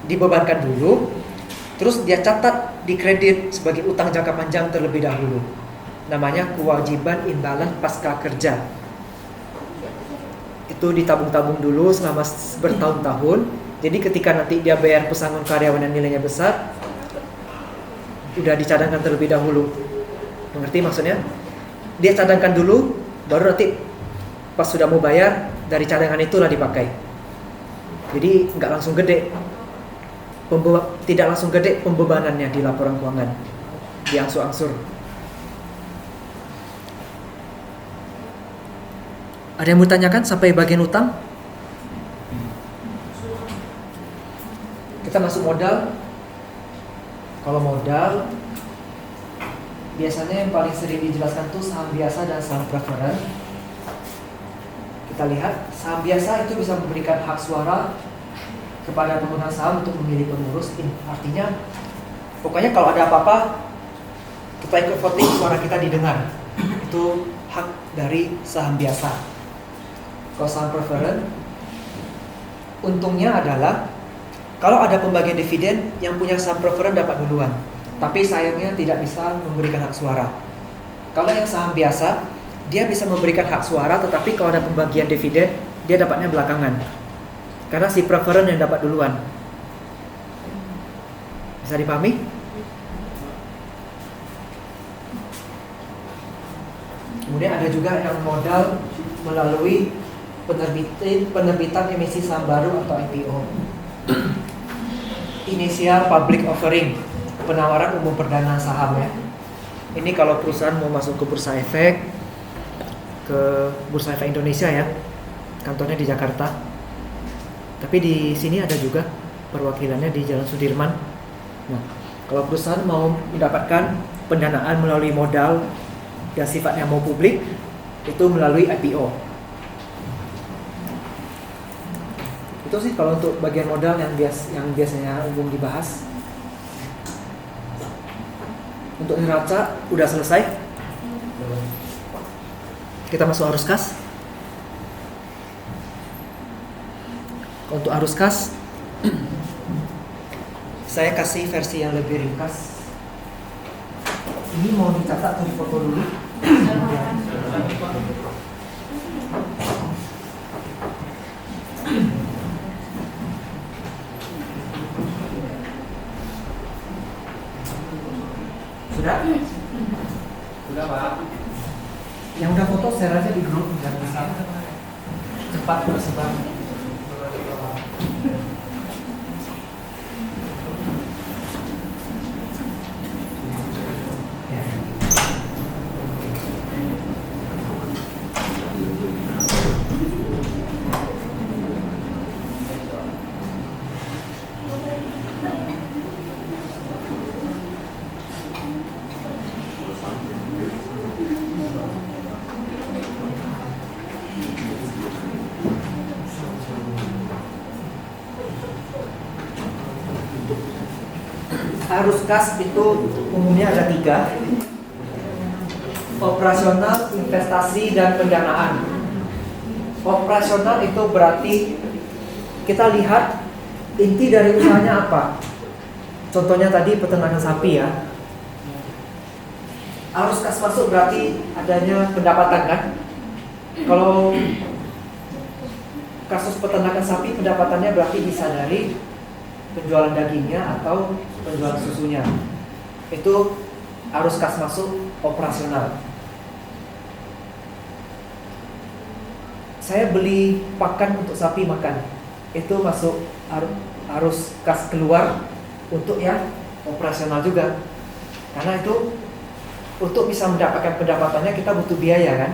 dibebankan dulu. Terus dia catat di kredit sebagai utang jangka panjang terlebih dahulu. Namanya kewajiban imbalan pasca kerja. Itu ditabung-tabung dulu selama bertahun-tahun. Jadi ketika nanti dia bayar pesangon karyawan yang nilainya besar, udah dicadangkan terlebih dahulu. Mengerti maksudnya? Dia cadangkan dulu, baru nanti pas sudah mau bayar, dari cadangan itulah dipakai. Jadi nggak langsung gede. Tidak langsung gede pembebanannya di laporan keuangan, diangsur-angsur. Ada yang mau tanyakan sampai bagian utang? Kita masuk modal. Kalau modal, biasanya yang paling sering dijelaskan tuh saham biasa dan saham preferred. Kita lihat, saham biasa itu bisa memberikan hak suara kepada pemegang saham untuk memilih pengurus. Artinya, pokoknya kalau ada apa-apa, kita ikut voting, suara kita didengar. Itu hak dari saham biasa. Kalau saham preferred, untungnya adalah kalau ada pembagian dividen, yang punya saham preferred dapat duluan. Tapi sayangnya tidak bisa memberikan hak suara. Kalau yang saham biasa, dia bisa memberikan hak suara, tetapi kalau ada pembagian dividen, dia dapatnya belakangan. Karena si preferred yang dapat duluan. Bisa dipahami? Kemudian ada juga yang modal melalui penerbitan emisi saham baru atau IPO. Inisial public offering, penawaran umum perdana saham ya. Ini kalau perusahaan mau masuk ke Bursa Efek, ke Bursa Efek Indonesia ya, kantornya di Jakarta. Tapi di sini ada juga perwakilannya di Jalan Sudirman. Nah, kalau perusahaan mau mendapatkan pendanaan melalui modal yang sifatnya mau publik, itu melalui IPO. Itu sih kalau untuk bagian modal yang biasanya umum dibahas. Untuk neraca udah selesai. Kita masuk arus kas. Untuk arus kas, saya kasih versi yang lebih ringkas. Ini mau dicatat atau difoto dulu? Sudah? Sudah, Pak. Yang udah foto share aja di grup biar bisa cepat tersebar. Arus kas itu umumnya ada 3: operasional, investasi, dan pendanaan. Operasional itu berarti kita lihat inti dari usahanya apa. Contohnya tadi peternakan sapi ya. Arus kas masuk berarti adanya pendapatan kan. Kalau kasus peternakan sapi, pendapatannya berarti bisa dari penjualan dagingnya atau penjualan susunya. Itu arus kas masuk operasional. Saya beli pakan untuk sapi makan, itu masuk arus kas keluar untuk yang operasional juga. Karena itu untuk bisa mendapatkan pendapatannya kita butuh biaya kan.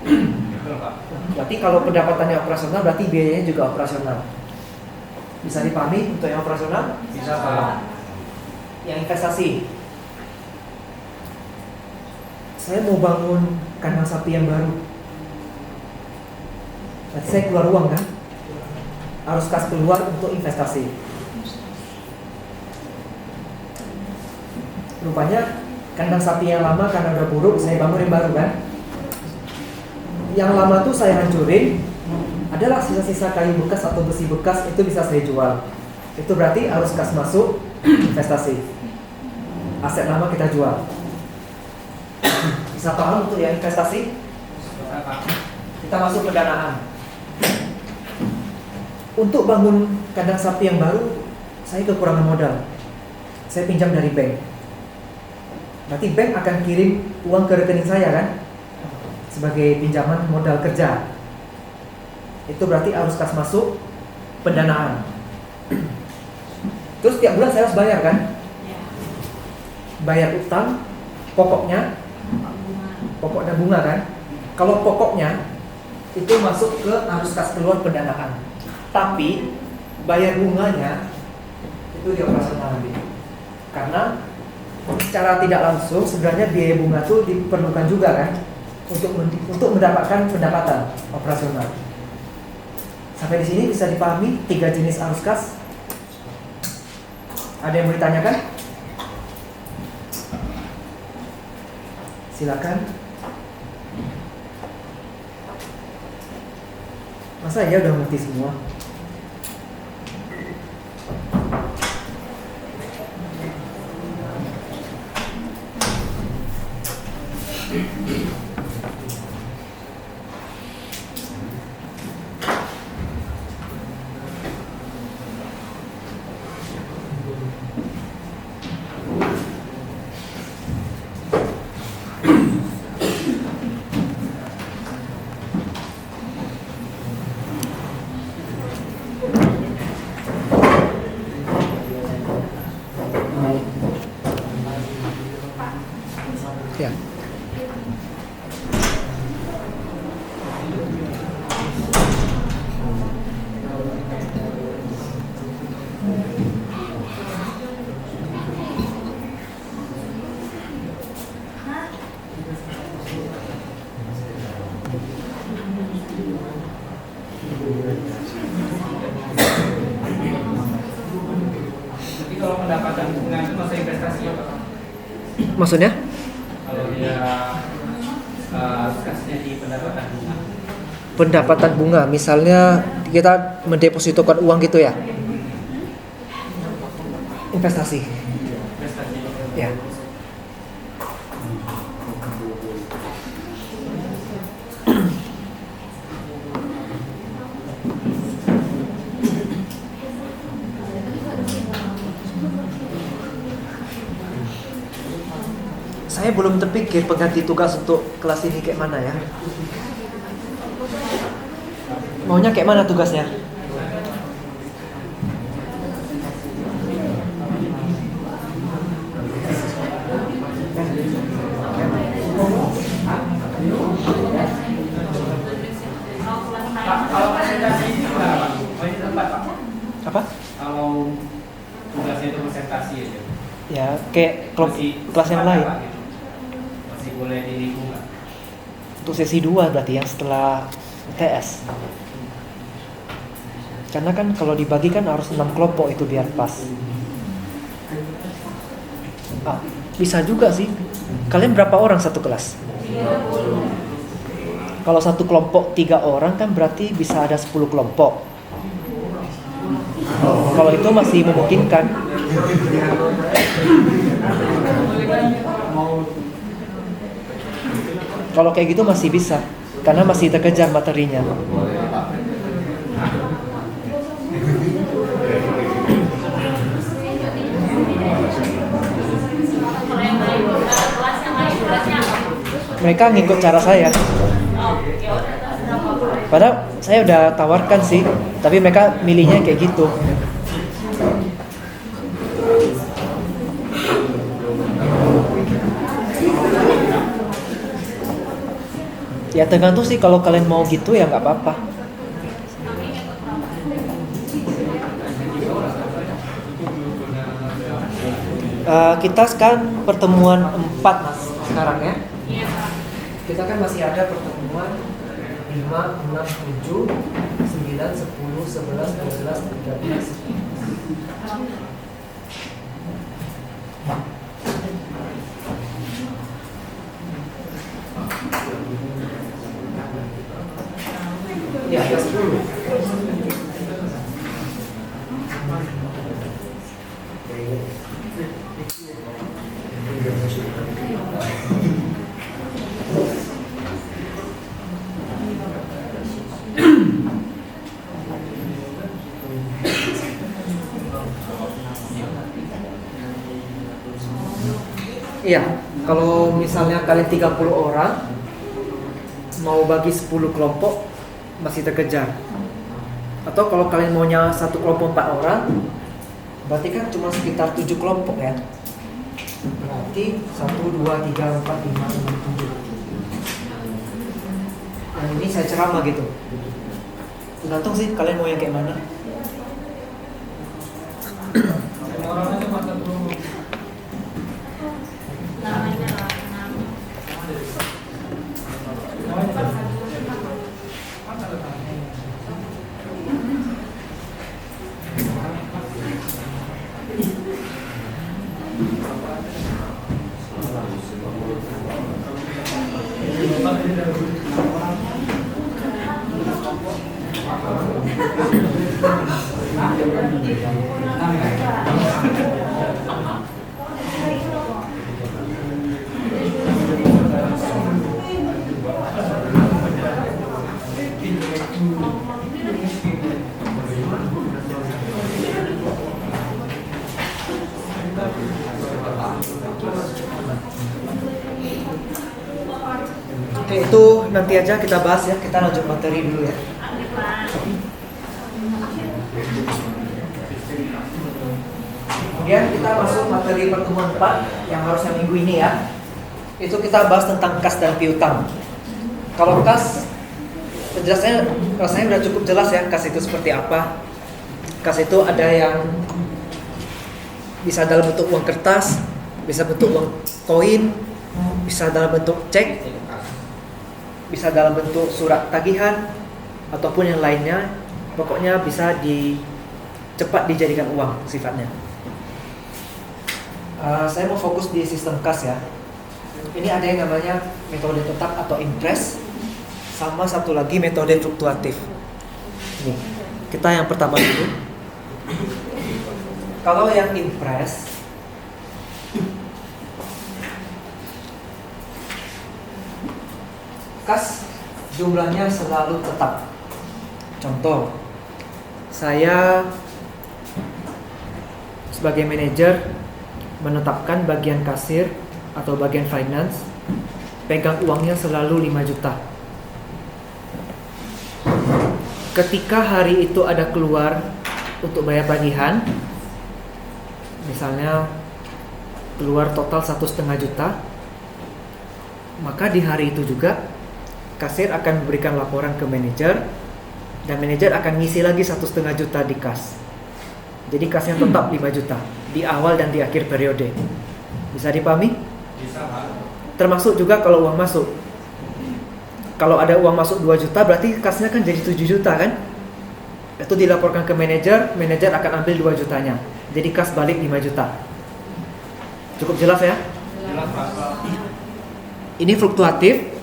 Betul, Pak. Berarti kalau pendapatannya operasional berarti biayanya juga operasional. Bisa dipahami untuk yang operasional? Bisa, Pak. Yang investasi. Saya mau bangun kandang sapi yang baru. Berarti saya keluar uang kan? Arus kas keluar untuk investasi. Rupanya kandang sapi yang lama karena udah buruk, saya bangun yang baru kan? Yang lama tuh saya hancurin, adalah sisa-sisa kayu bekas atau besi bekas, itu bisa saya jual. Itu berarti arus kas masuk investasi. Aset lama kita jual. Bisa paham untuk yang investasi? Bisa, Pak. Kita masuk pendanaan. Untuk bangun kandang sapi yang baru, saya kekurangan modal. Saya pinjam dari bank. Berarti bank akan kirim uang ke rekening saya kan? Sebagai pinjaman modal kerja. Itu berarti arus kas masuk pendanaan. Terus tiap bulan saya harus bayar kan? Bayar utang, pokoknya, pokok dan bunga kan? Kalau pokoknya itu masuk ke arus kas keluar pendanaan. Tapi bayar bunganya itu di operasional nanti. Karena secara tidak langsung sebenarnya biaya bunga itu diperlukan juga kan untuk mendapatkan pendapatan operasional. Sampai di sini bisa dipahami 3 jenis arus kas. Ada yang mau ditanyakan? Silakan. Masa ya udah ngerti semua? Ya. Jadi kalau pendapatan bunga itu masuk investasi ya, Pak? Maksudnya? Kalau dia kasnya di pendapatan bunga. Pendapatan bunga, misalnya kita mendepositokan uang gitu ya? Investasi. Investasi. Ya. Saya belum terpikir pengganti tugas untuk kelas ini kayak mana ya. Maunya kayak mana tugasnya? Pak, kalau presentasi ini gimana, Pak? Oh, ini tempat, Pak. Apa? Kalau tugasnya itu presentasi aja. Ya, kayak kelas yang lain. Pak, gitu. Masih boleh dirimu nggak? Untuk sesi 2 berarti yang setelah UTS. Karena kan kalau dibagi kan harus 6 kelompok itu biar pas. Bisa juga sih. Kalian berapa orang satu kelas? 30. Kalau satu kelompok 3 orang kan berarti bisa ada 10 kelompok. Kalau itu masih memungkinkan. Kalau kayak gitu masih bisa, karena masih terkejar materinya. mereka ngikut cara saya. Padahal saya udah tawarkan sih, tapi mereka milihnya kayak gitu. Ya tergantung sih, kalau kalian mau gitu ya nggak apa-apa. Kita sekarang pertemuan 4 mas sekarang ya. Kita kan masih ada pertemuan 5, 6, 7, 9, 10, 11, 12, 13. Ya, ada 10. Iya, kalau misalnya kalian 30 orang mau bagi 10 kelompok masih terkejar. Atau kalau kalian maunya satu kelompok 4 orang, berarti kan cuma sekitar 7 kelompok ya. Berarti 1, 2, 3, 4, 5, 6, 7. Yang ini saya ceramah gitu. Tergantung sih kalian mau yang kayak mana. Orangnya cuma 40. Oke, itu nanti aja kita bahas ya. Kita lanjut materi dulu ya. Kemudian kita masuk materi pertemuan 4 yang harusnya minggu ini ya. Itu kita bahas tentang kas dan piutang. Kalau kas, penjelasannya rasanya udah cukup jelas ya. Kas itu seperti apa? Kas itu ada yang bisa dalam bentuk uang kertas, bisa bentuk uang koin, bisa dalam bentuk cek, bisa dalam bentuk surat tagihan, ataupun yang lainnya. Pokoknya bisa cepat dijadikan uang sifatnya. Saya mau fokus di sistem kas ya. Ini ada yang namanya metode tetap atau impres, sama satu lagi metode fluktuatif. Nih, kita yang pertama dulu. Kalau yang impres, kas jumlahnya selalu tetap. Contoh, saya sebagai manajer menetapkan bagian kasir atau bagian finance pegang uangnya selalu 5 juta. Ketika hari itu ada keluar untuk bayar tagihan, misalnya keluar total 1,5 juta, maka di hari itu juga kasir akan memberikan laporan ke manajer, dan manajer akan ngisi lagi 1,5 juta di kas. Jadi kasnya tetap 5 juta di awal dan di akhir periode. Bisa dipahami? Bisa, Pak. Termasuk juga kalau uang masuk. Kalau ada uang masuk 2 juta, berarti kasnya kan jadi 7 juta kan? Itu dilaporkan ke manajer, manajer akan ambil 2 jutanya. Jadi kas balik 5 juta. Cukup jelas ya? Jelas, Pak. Ini fluktuatif.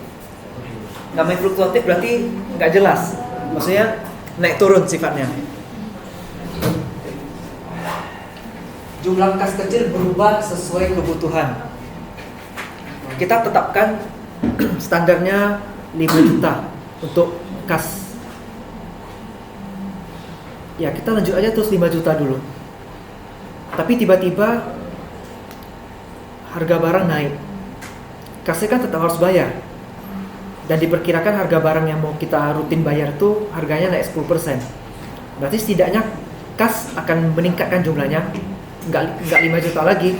Namanya fluktuatif berarti nggak jelas. Maksudnya naik turun sifatnya. Jumlah kas kecil berubah sesuai kebutuhan. Kita tetapkan standarnya 5 juta untuk kas. Ya, kita lanjut aja terus 5 juta dulu. Tapi tiba-tiba harga barang naik. Kasnya kan tetap harus bayar. dan diperkirakan harga barang yang mau kita rutin bayar tuh harganya naik 10%. Berarti setidaknya kas akan meningkatkan jumlahnya, nggak 5 juta lagi.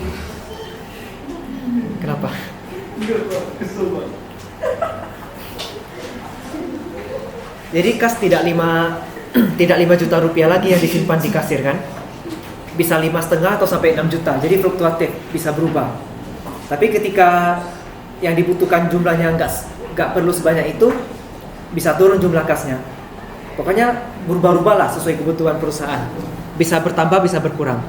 Kenapa? Jadi kas tidak 5 juta rupiah lagi yang disimpan di kasir kan? Bisa 5,5 atau sampai 6 juta. Jadi fluktuatif, bisa berubah. Tapi ketika yang dibutuhkan jumlahnya nggak perlu sebanyak itu, bisa turun jumlah kasnya. Pokoknya berubah-ubah lah sesuai kebutuhan perusahaan. Bisa bertambah, bisa berkurang.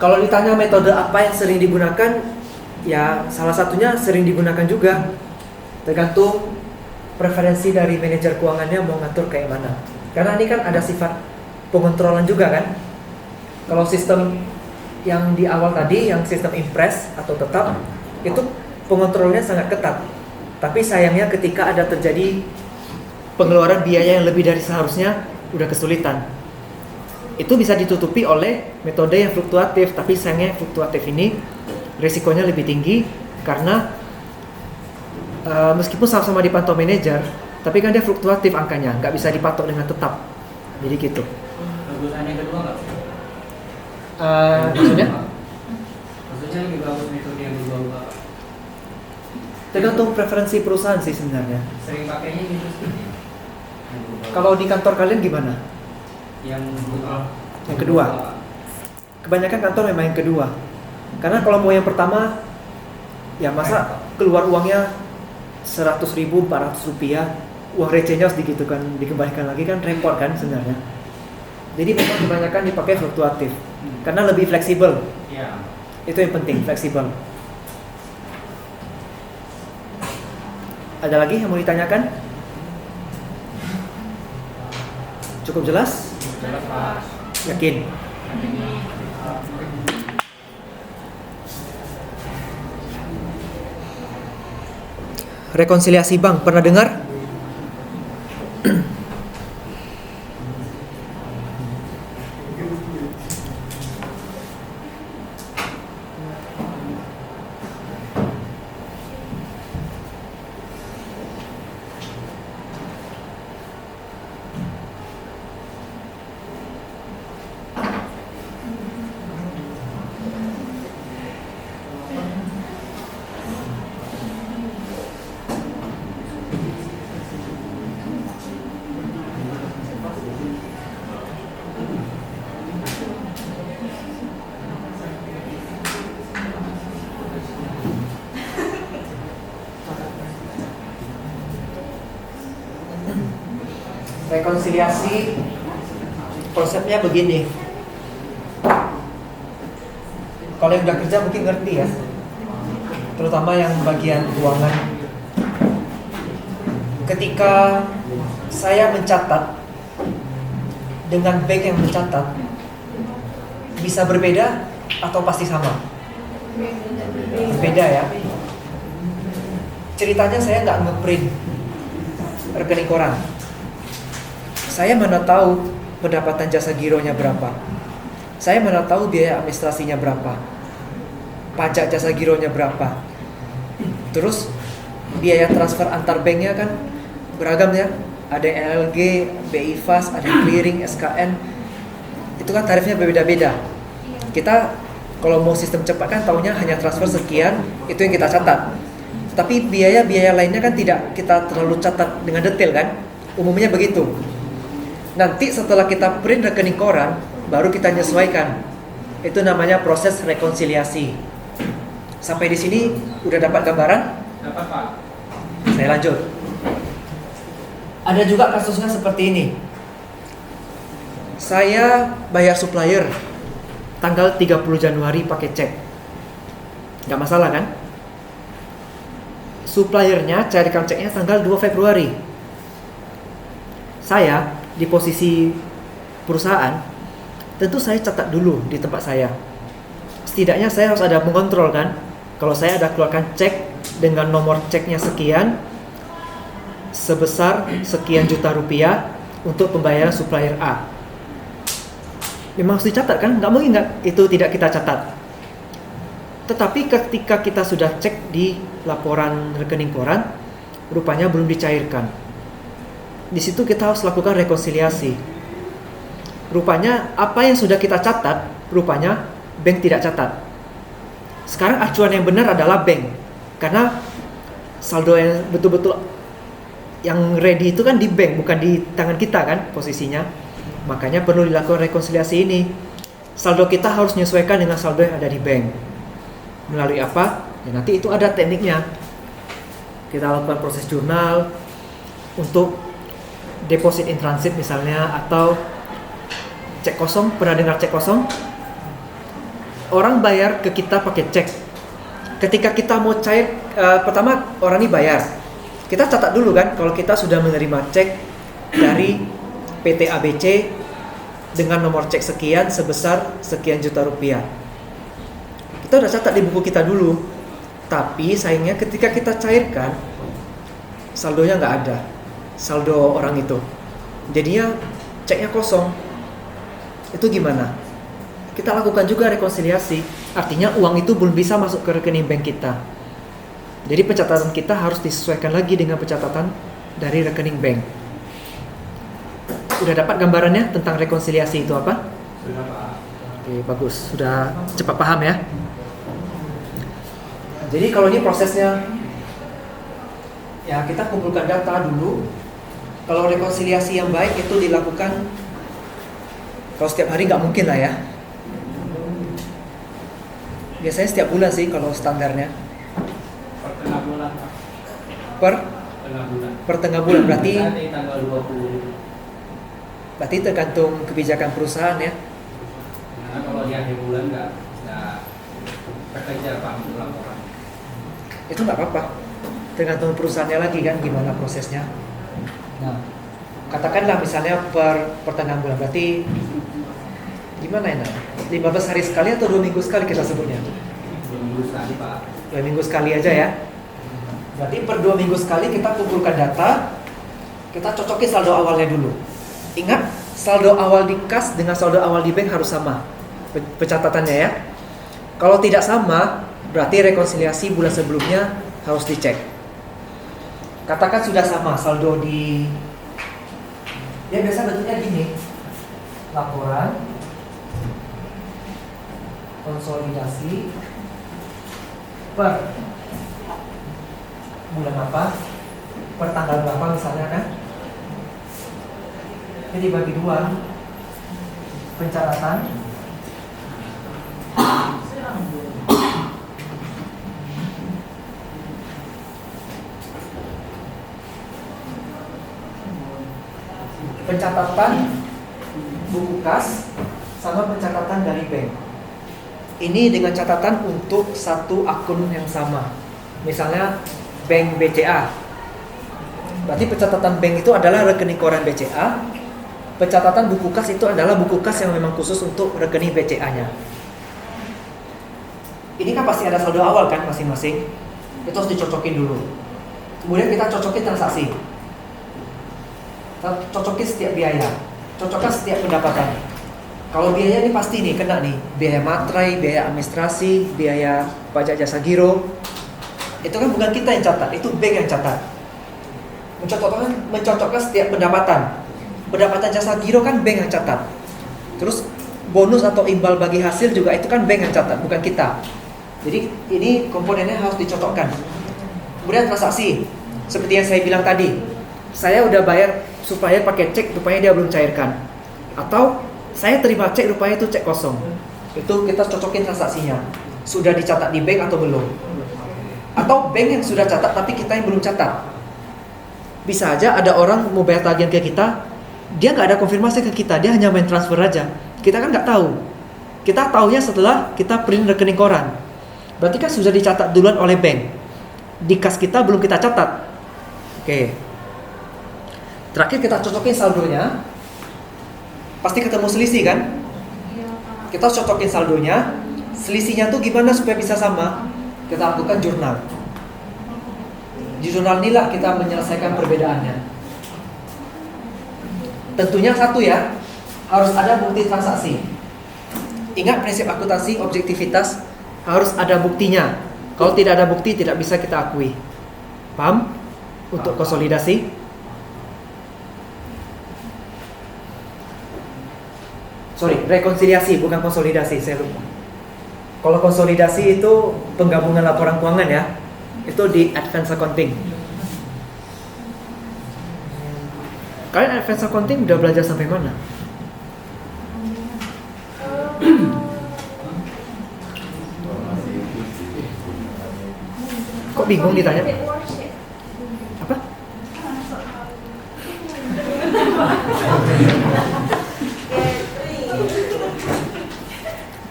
Kalau ditanya metode apa yang sering digunakan, ya salah satunya sering digunakan juga. Tergantung preferensi dari manajer keuangannya mau ngatur kayak mana. Karena ini kan ada sifat pengontrolan juga kan. Kalau sistem yang di awal tadi, yang sistem impress atau tetap, itu pengontrolnya sangat ketat. Tapi sayangnya ketika ada terjadi pengeluaran biaya yang lebih dari seharusnya, udah kesulitan. Itu bisa ditutupi oleh metode yang fluktuatif. Tapi sayangnya fluktuatif ini risikonya lebih tinggi karena meskipun sama-sama dipantau manajer, tapi kan dia fluktuatif angkanya, nggak bisa dipatok dengan tetap. Jadi gitu. Bagusan yang kedua nggak? Maksudnya? Maksudnya lebih bagus metode yang berubah-ubah. Tergantung preferensi perusahaan sih sebenarnya. Sering pakainya gitu sih. Kalau di kantor kalian gimana? Yang berubah. Yang kedua. Kebanyakan kantor memang yang kedua. Karena kalau mau yang pertama, ya masa keluar uangnya 100.000, 400 rupiah, uang recehnya harus digitukan, dikembalikan lagi kan repot kan sebenarnya. Jadi memang kebanyakan dipakai fluktuatif karena lebih fleksibel. Iya. Itu yang penting, fleksibel. Ada lagi yang mau ditanyakan? Cukup jelas? Jelas Pak. Yakin? Rekonsiliasi bank, pernah dengar? Rekonsiliasi konsepnya begini. Kalau yang udah kerja mungkin ngerti ya, terutama yang bagian keuangan. Ketika saya mencatat dengan bank yang mencatat, bisa berbeda atau pasti sama? Berbeda ya. Ceritanya saya nggak ngeprint rekening koran. Saya mana tahu pendapatan jasa gironya berapa. Saya mana tahu biaya administrasinya berapa. Pajak jasa gironya berapa. Terus biaya transfer antar banknya kan beragam ya. Ada yang LLG, BI Fast, ada yang clearing, SKN. Itu kan tarifnya berbeda-beda. Kita kalau mau sistem cepat kan taunya hanya transfer sekian, itu yang kita catat. Tapi biaya-biaya lainnya kan tidak kita terlalu catat dengan detail kan. Umumnya begitu. Nanti setelah kita print rekening koran, baru kita menyesuaikan. Itu namanya proses rekonsiliasi. Sampai di sini udah dapat gambaran? Dapat Pak. Saya lanjut. Ada juga kasusnya seperti ini. Saya bayar supplier tanggal 30 Januari pakai cek. Gak masalah kan? Suppliernya carikan ceknya tanggal 2 Februari. Saya di posisi perusahaan, tentu saya catat dulu di tempat saya. Setidaknya saya harus ada mengontrol kan. Kalau saya ada keluarkan cek dengan nomor ceknya sekian, sebesar sekian juta rupiah untuk pembayaran supplier A. Memang harus dicatat kan? Nggak mungkin nggak itu tidak kita catat. Tetapi ketika kita sudah cek di laporan rekening koran, rupanya belum dicairkan. Di situ kita harus lakukan rekonsiliasi. Rupanya apa yang sudah kita catat, rupanya bank tidak catat. Sekarang acuan yang benar adalah bank, karena saldo yang betul-betul yang ready itu kan di bank, bukan di tangan kita kan posisinya. Makanya perlu dilakukan rekonsiliasi ini. Saldo kita harus menyesuaikan dengan saldo yang ada di bank. Melalui apa? Ya nanti itu ada tekniknya. Kita lakukan proses jurnal untuk deposit in transit misalnya, atau cek kosong. Pernah dengar cek kosong? Orang bayar ke kita pakai cek. Ketika kita mau cair, pertama orang ini bayar. Kita catat dulu kan kalau kita sudah menerima cek dari PT ABC dengan nomor cek sekian sebesar sekian juta rupiah. Kita udah catat di buku kita dulu. Tapi sayangnya ketika kita cairkan, saldonya nggak ada, saldo orang itu. Jadinya ceknya kosong. Itu gimana? Kita lakukan juga rekonsiliasi. Artinya uang itu belum bisa masuk ke rekening bank kita. Jadi pencatatan kita harus disesuaikan lagi dengan pencatatan dari rekening bank. Udah dapat gambarannya tentang rekonsiliasi itu apa? Sudah Pak. Oke, bagus. Sudah cepat paham ya? Jadi kalau ini prosesnya, ya kita kumpulkan data dulu. Kalau rekonsiliasi yang baik itu dilakukan, kalau setiap hari nggak mungkin lah ya. Biasanya setiap bulan sih kalau standarnya. Per tengah bulan Pak. Per Tengah bulan. tengah bulan, berarti Nanti tanggal 20. tergantung kebijakan perusahaan ya. Karena kalau di akhir bulan nggak kekejar Pak untuk laporan. Itu nggak apa-apa, tergantung perusahaannya lagi kan gimana prosesnya. Nah, katakanlah misalnya per pertengahan bulan, berarti gimana ya? 15 hari sekali atau 2 minggu sekali kita sebutnya? 2 minggu sekali Pak. 2 minggu sekali aja ya. Berarti per 2 minggu sekali kita kumpulkan data, kita cocokin saldo awalnya dulu. Ingat, saldo awal di kas dengan saldo awal di bank harus sama pencatatannya ya. Kalau tidak sama, berarti rekonsiliasi bulan sebelumnya harus dicek. Katakan sudah sama saldo di, ya biasa bentuknya gini, laporan konsolidasi per bulan apa, per tanggal berapa misalnya kan. Jadi bagi dua, pencatatan buku kas sama pencatatan dari bank. Ini dengan catatan untuk satu akun yang sama. Misalnya bank BCA. Berarti pencatatan bank itu adalah rekening koran BCA. Pencatatan buku kas itu adalah buku kas yang memang khusus untuk rekening BCA-nya. Ini kan pasti ada saldo awal kan masing-masing. Itu harus dicocokin dulu. Kemudian kita cocokin transaksi. Kita cocokin setiap biaya. Cocokkan setiap pendapatan. Kalau biaya ini pasti nih kena nih, biaya materai, biaya administrasi, biaya pajak jasa giro. Itu kan bukan kita yang catat, itu bank yang catat. Mencocokkan setiap pendapatan. Pendapatan jasa giro kan bank yang catat. Terus bonus atau imbal bagi hasil juga itu kan bank yang catat, bukan kita. Jadi ini komponennya harus dicocokkan. Kemudian transaksi, seperti yang saya bilang tadi, saya udah bayar supaya pakai cek, rupanya dia belum cairkan. Atau saya terima cek, rupanya itu cek kosong. Itu kita cocokin transaksinya. Sudah dicatat di bank atau belum? Atau bank yang sudah catat tapi kita yang belum catat. Bisa aja ada orang mau bayar tagihan ke kita, dia nggak ada konfirmasi ke kita, dia hanya main transfer aja. Kita kan nggak tahu. Kita taunya setelah kita print rekening koran. Berarti kan sudah dicatat duluan oleh bank. Di kas kita belum kita catat. Oke. Terakhir kita cocokin saldonya. Pasti ketemu selisih kan? Kita cocokin saldonya. Selisihnya tuh gimana supaya bisa sama? Kita lakukan jurnal. Di jurnal inilah kita menyelesaikan perbedaannya. Tentunya satu ya, harus ada bukti transaksi. Ingat prinsip akuntansi objektivitas. harus ada buktinya. Kalau tidak ada bukti tidak bisa kita akui. Paham? Untuk konsolidasi. Sorry, rekonsiliasi bukan konsolidasi, saya lupa. Kalau konsolidasi itu penggabungan laporan keuangan ya. Itu di advance accounting. Kalian advance accounting udah belajar sampai mana? Kok bingung ditanya? Apa?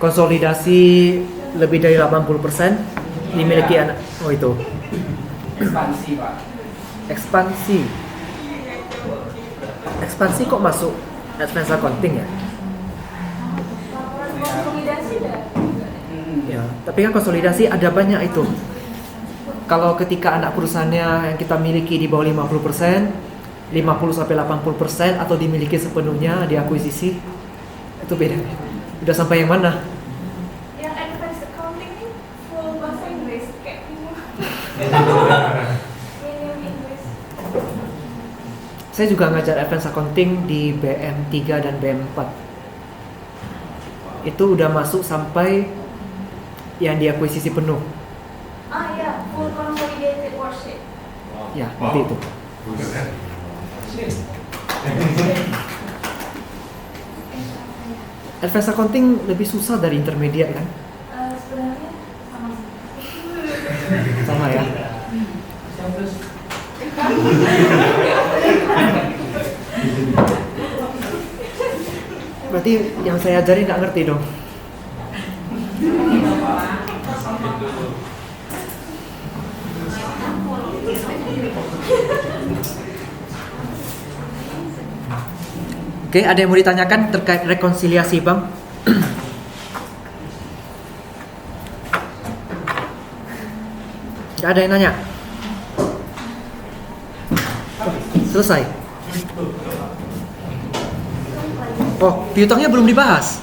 Konsolidasi lebih dari 80% dimiliki anak. Oh itu. Ekspansi, Pak. Ekspansi. Ekspansi kok masuk advance accounting ya? Ya, tapi kan konsolidasi ada banyak itu. Kalau ketika anak perusahaannya yang kita miliki di bawah 50%, 50-80% atau dimiliki sepenuhnya di akuisisi, itu beda. Udah sampai yang mana? Yang advance accounting ini full bahasa Inggris kayak bingung. Yang Inggris. Saya juga ngajar advance accounting di BM3 dan BM4. Itu udah masuk sampai yang di akuisisi penuh. Ah ya, full consolidated worksheet. Ya, seperti itu. Advance accounting lebih susah dari intermediate kan? Sebenarnya sama sih. Sama ya. Berarti yang saya ajarin nggak ngerti dong. Oke, ada yang mau ditanyakan terkait rekonsiliasi, Bang? Gak ada yang nanya? Selesai? Oh, piutangnya belum dibahas.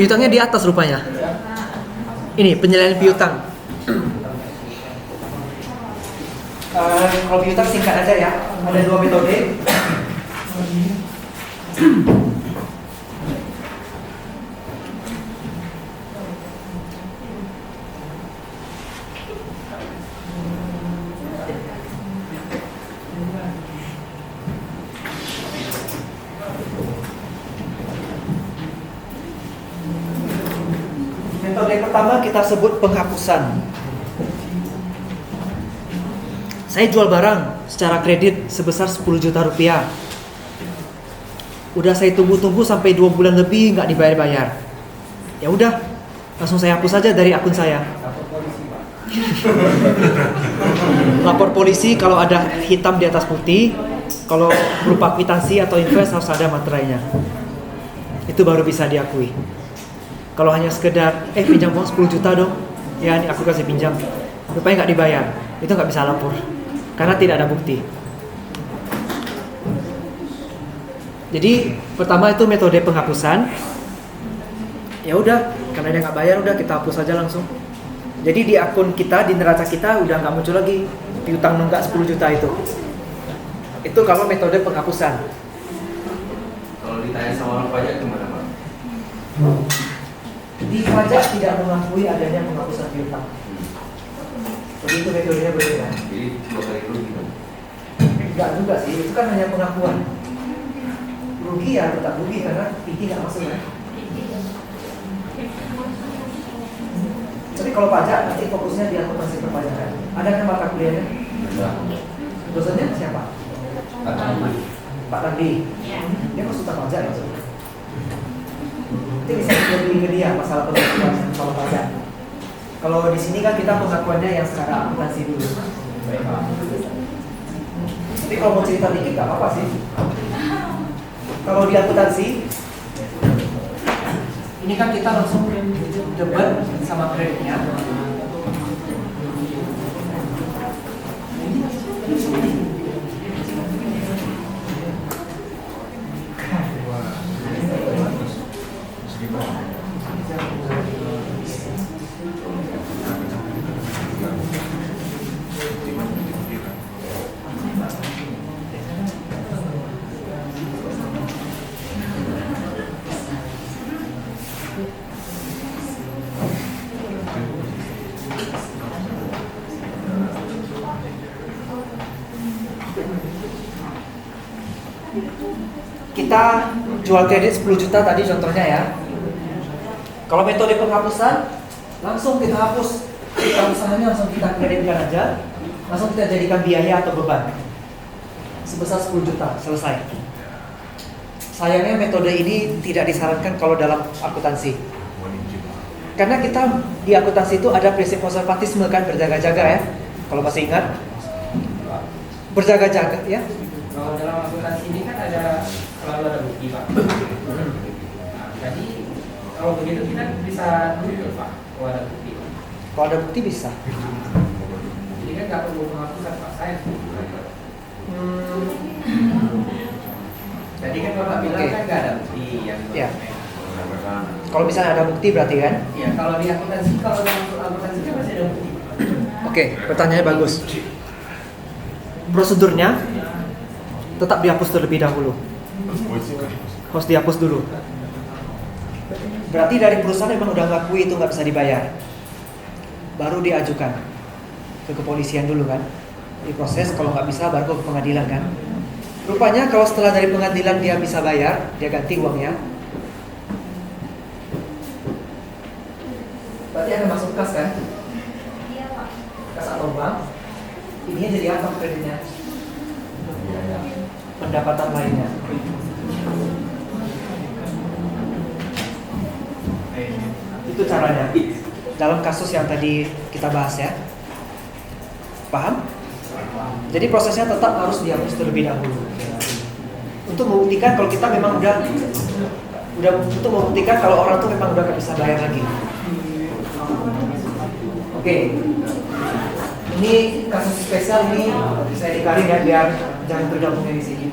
Piutangnya di atas rupanya. Ini penilaian piutang. Kalau piutang singkat aja ya. Ada dua metode. Metode pertama kita sebut penghapusan. Saya jual barang secara kredit sebesar 10 juta rupiah. Udah saya tunggu-tunggu sampai 2 bulan lebih nggak dibayar-bayar. Ya udah, langsung saya hapus saja dari akun saya. Lapor polisi, Pak. Lapor polisi kalau ada hitam di atas putih. Kalau berupa kwitansi atau invest harus ada materainya. Itu baru bisa diakui. Kalau hanya sekedar pinjam uang 10 juta dong, ya ini aku kasih pinjam, rupanya nggak dibayar, itu nggak bisa lapor karena tidak ada bukti. Jadi pertama itu metode penghapusan. Ya udah, karena dia nggak bayar, udah kita hapus saja langsung. Jadi di akun kita, di neraca kita udah nggak muncul lagi piutang nunggak 10 juta itu. Itu kalau metode penghapusan. Kalau ditanya sama orang pajak gimana, Pak? Di pajak tidak mengakui adanya penghapusan piutang. Jadi itu metodenya berbeda. Jadi 2 kali rugi kan? Enggak juga sih, itu kan hanya pengakuan. Rugi ya tetap rugi karena PT nggak masuk kan. Tapi kalau pajak nanti fokusnya di akuntansi perpajakan. Ada kan mata kuliahnya? Enggak. Dosennya siapa? Pak Tandi. Dia konsultan pajak ya. Itu bisa lebih ke dia masalah pengakuan soal pajak. Kalau di sini kan kita pengakuannya yang secara akuntansi dulu. Tapi kalau mau cerita dikit nggak apa-apa sih. Kalau di akuntansi, ini kan kita langsung debat sama kreditnya. Kita jual kredit 10 juta tadi contohnya ya. Kalau metode penghapusan, langsung kita hapus. Penghapusannya langsung kita kreditkan aja. Langsung kita jadikan biaya atau beban. Sebesar 10 juta, selesai. Sayangnya metode ini tidak disarankan kalau dalam akuntansi. Karena kita di akuntansi itu ada prinsip konservatisme kan, berjaga-jaga ya. Kalau masih ingat, berjaga-jaga ya. Kalau dalam akuntansi ini kan ada selalu ada bukti Pak. Nah, jadi kalau begitu kita bisa tuntut Pak kalau ada bukti. Kalau ada bukti bisa. Jadi kan nggak perlu penghapusan Pak, saya. Jadi kan Bapak bilang Oke. kan nggak ada bukti yang Ya. Kalau misalnya ada bukti berarti kan? Ya kalau di akuntansi, kalau dalam akuntansi kan masih ada bukti. Oke, pertanyaannya bagus. Prosedurnya tetap dihapus terlebih dahulu. Harus dihapus dulu. Berarti dari perusahaan memang udah ngakui itu nggak bisa dibayar. Baru diajukan ke kepolisian dulu kan. Diproses, kalau nggak bisa baru ke pengadilan kan. Rupanya kalau setelah dari pengadilan dia bisa bayar, dia ganti uangnya. Berarti akan masuk kas kan? Iya Pak. Kas atau bank. Ininya jadi apa kreditnya? Pendapatan lainnya. Itu caranya. Dalam kasus yang tadi kita bahas ya. Paham? Jadi prosesnya tetap harus dihapus terlebih dahulu. Untuk membuktikan kalau kita memang udah untuk membuktikan kalau orang tuh memang udah gak bisa bayar lagi. Oke. Ini kasus spesial ini saya dikarin ya biar jangan tergabung di sini.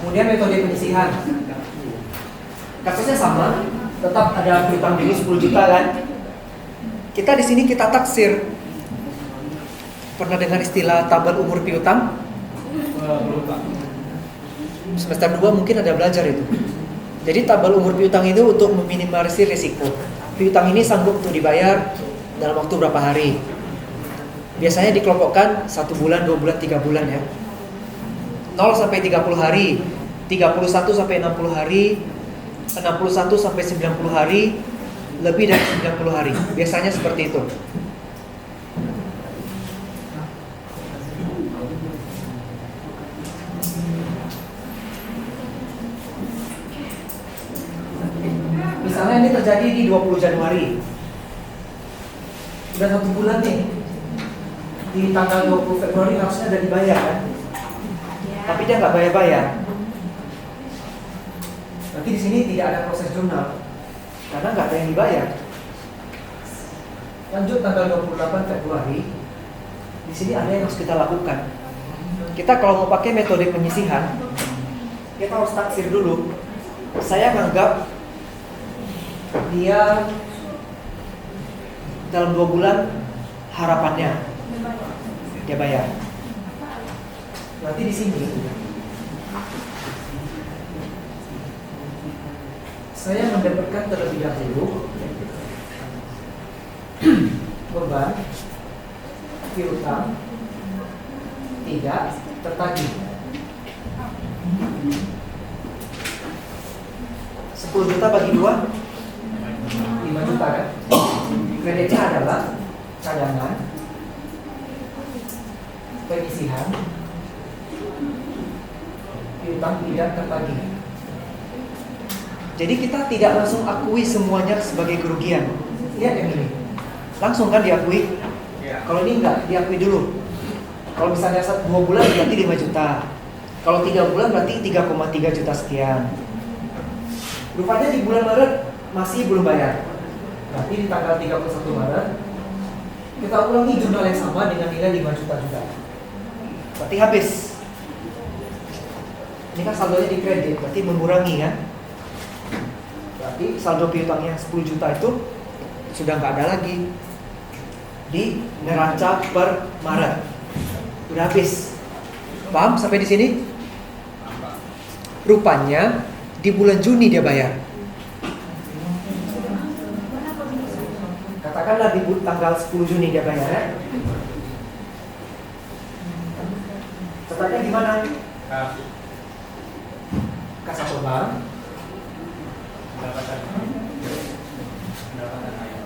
Kemudian metode penyisihan. Kasusnya sama, tetap ada piutang dulu 10 juta kan. Kita di sini kita taksir. Pernah dengar istilah tabel umur piutang? Belum Pak. Semester 2 mungkin ada belajar itu. Jadi tabel umur piutang itu untuk meminimalisir risiko. Piutang ini sanggup untuk dibayar dalam waktu berapa hari. Biasanya dikelompokkan 1 bulan, 2 bulan, 3 bulan ya. 0 sampai 30 hari, 31 sampai 60 hari, 61 sampai 90 hari, lebih dari 90 hari. Biasanya seperti itu. Misalnya ini terjadi di 20 Januari. Udah 1 bulan nih. Di tanggal 20 Februari harusnya udah dibayar kan? Tapi dia nggak bayar-bayar. Berarti di sini tidak ada proses jurnal karena nggak ada yang dibayar. Lanjut tanggal 28 Februari. Di sini ada yang harus kita lakukan. Kita kalau mau pakai metode penyisihan, kita harus taksir dulu. Saya nganggap dia dalam 2 bulan harapannya dia bayar. Berarti di sini saya mendapatkan terlebih dahulu beban piutang tidak tertagih. 10 juta bagi 2 5 juta kan? Kreditnya adalah cadangan, penyisihan, piutang tidak tertagih. Jadi kita tidak langsung akui semuanya sebagai kerugian. Lihat yang ini, langsung kan diakui. Kalau ini enggak, diakui dulu. Kalau misalnya 2 bulan berarti 5 juta. Kalau 3 bulan berarti 3,3 juta sekian. Rupanya di bulan Maret masih belum bayar. Berarti di tanggal 31 Maret kita ulangi jurnal yang sama dengan nilai 5 juta juga. Berarti habis. Ini kan saldonya di kredit, berarti mengurangi kan? Berarti saldo piutang yang 10 juta itu sudah nggak ada lagi di neraca per Maret. Udah habis. Paham sampai di sini? Rupanya di bulan Juni dia bayar. Katakanlah di tanggal 10 Juni dia bayar ya. Caranya gimana? kas aprobar. Pendapatan ayah.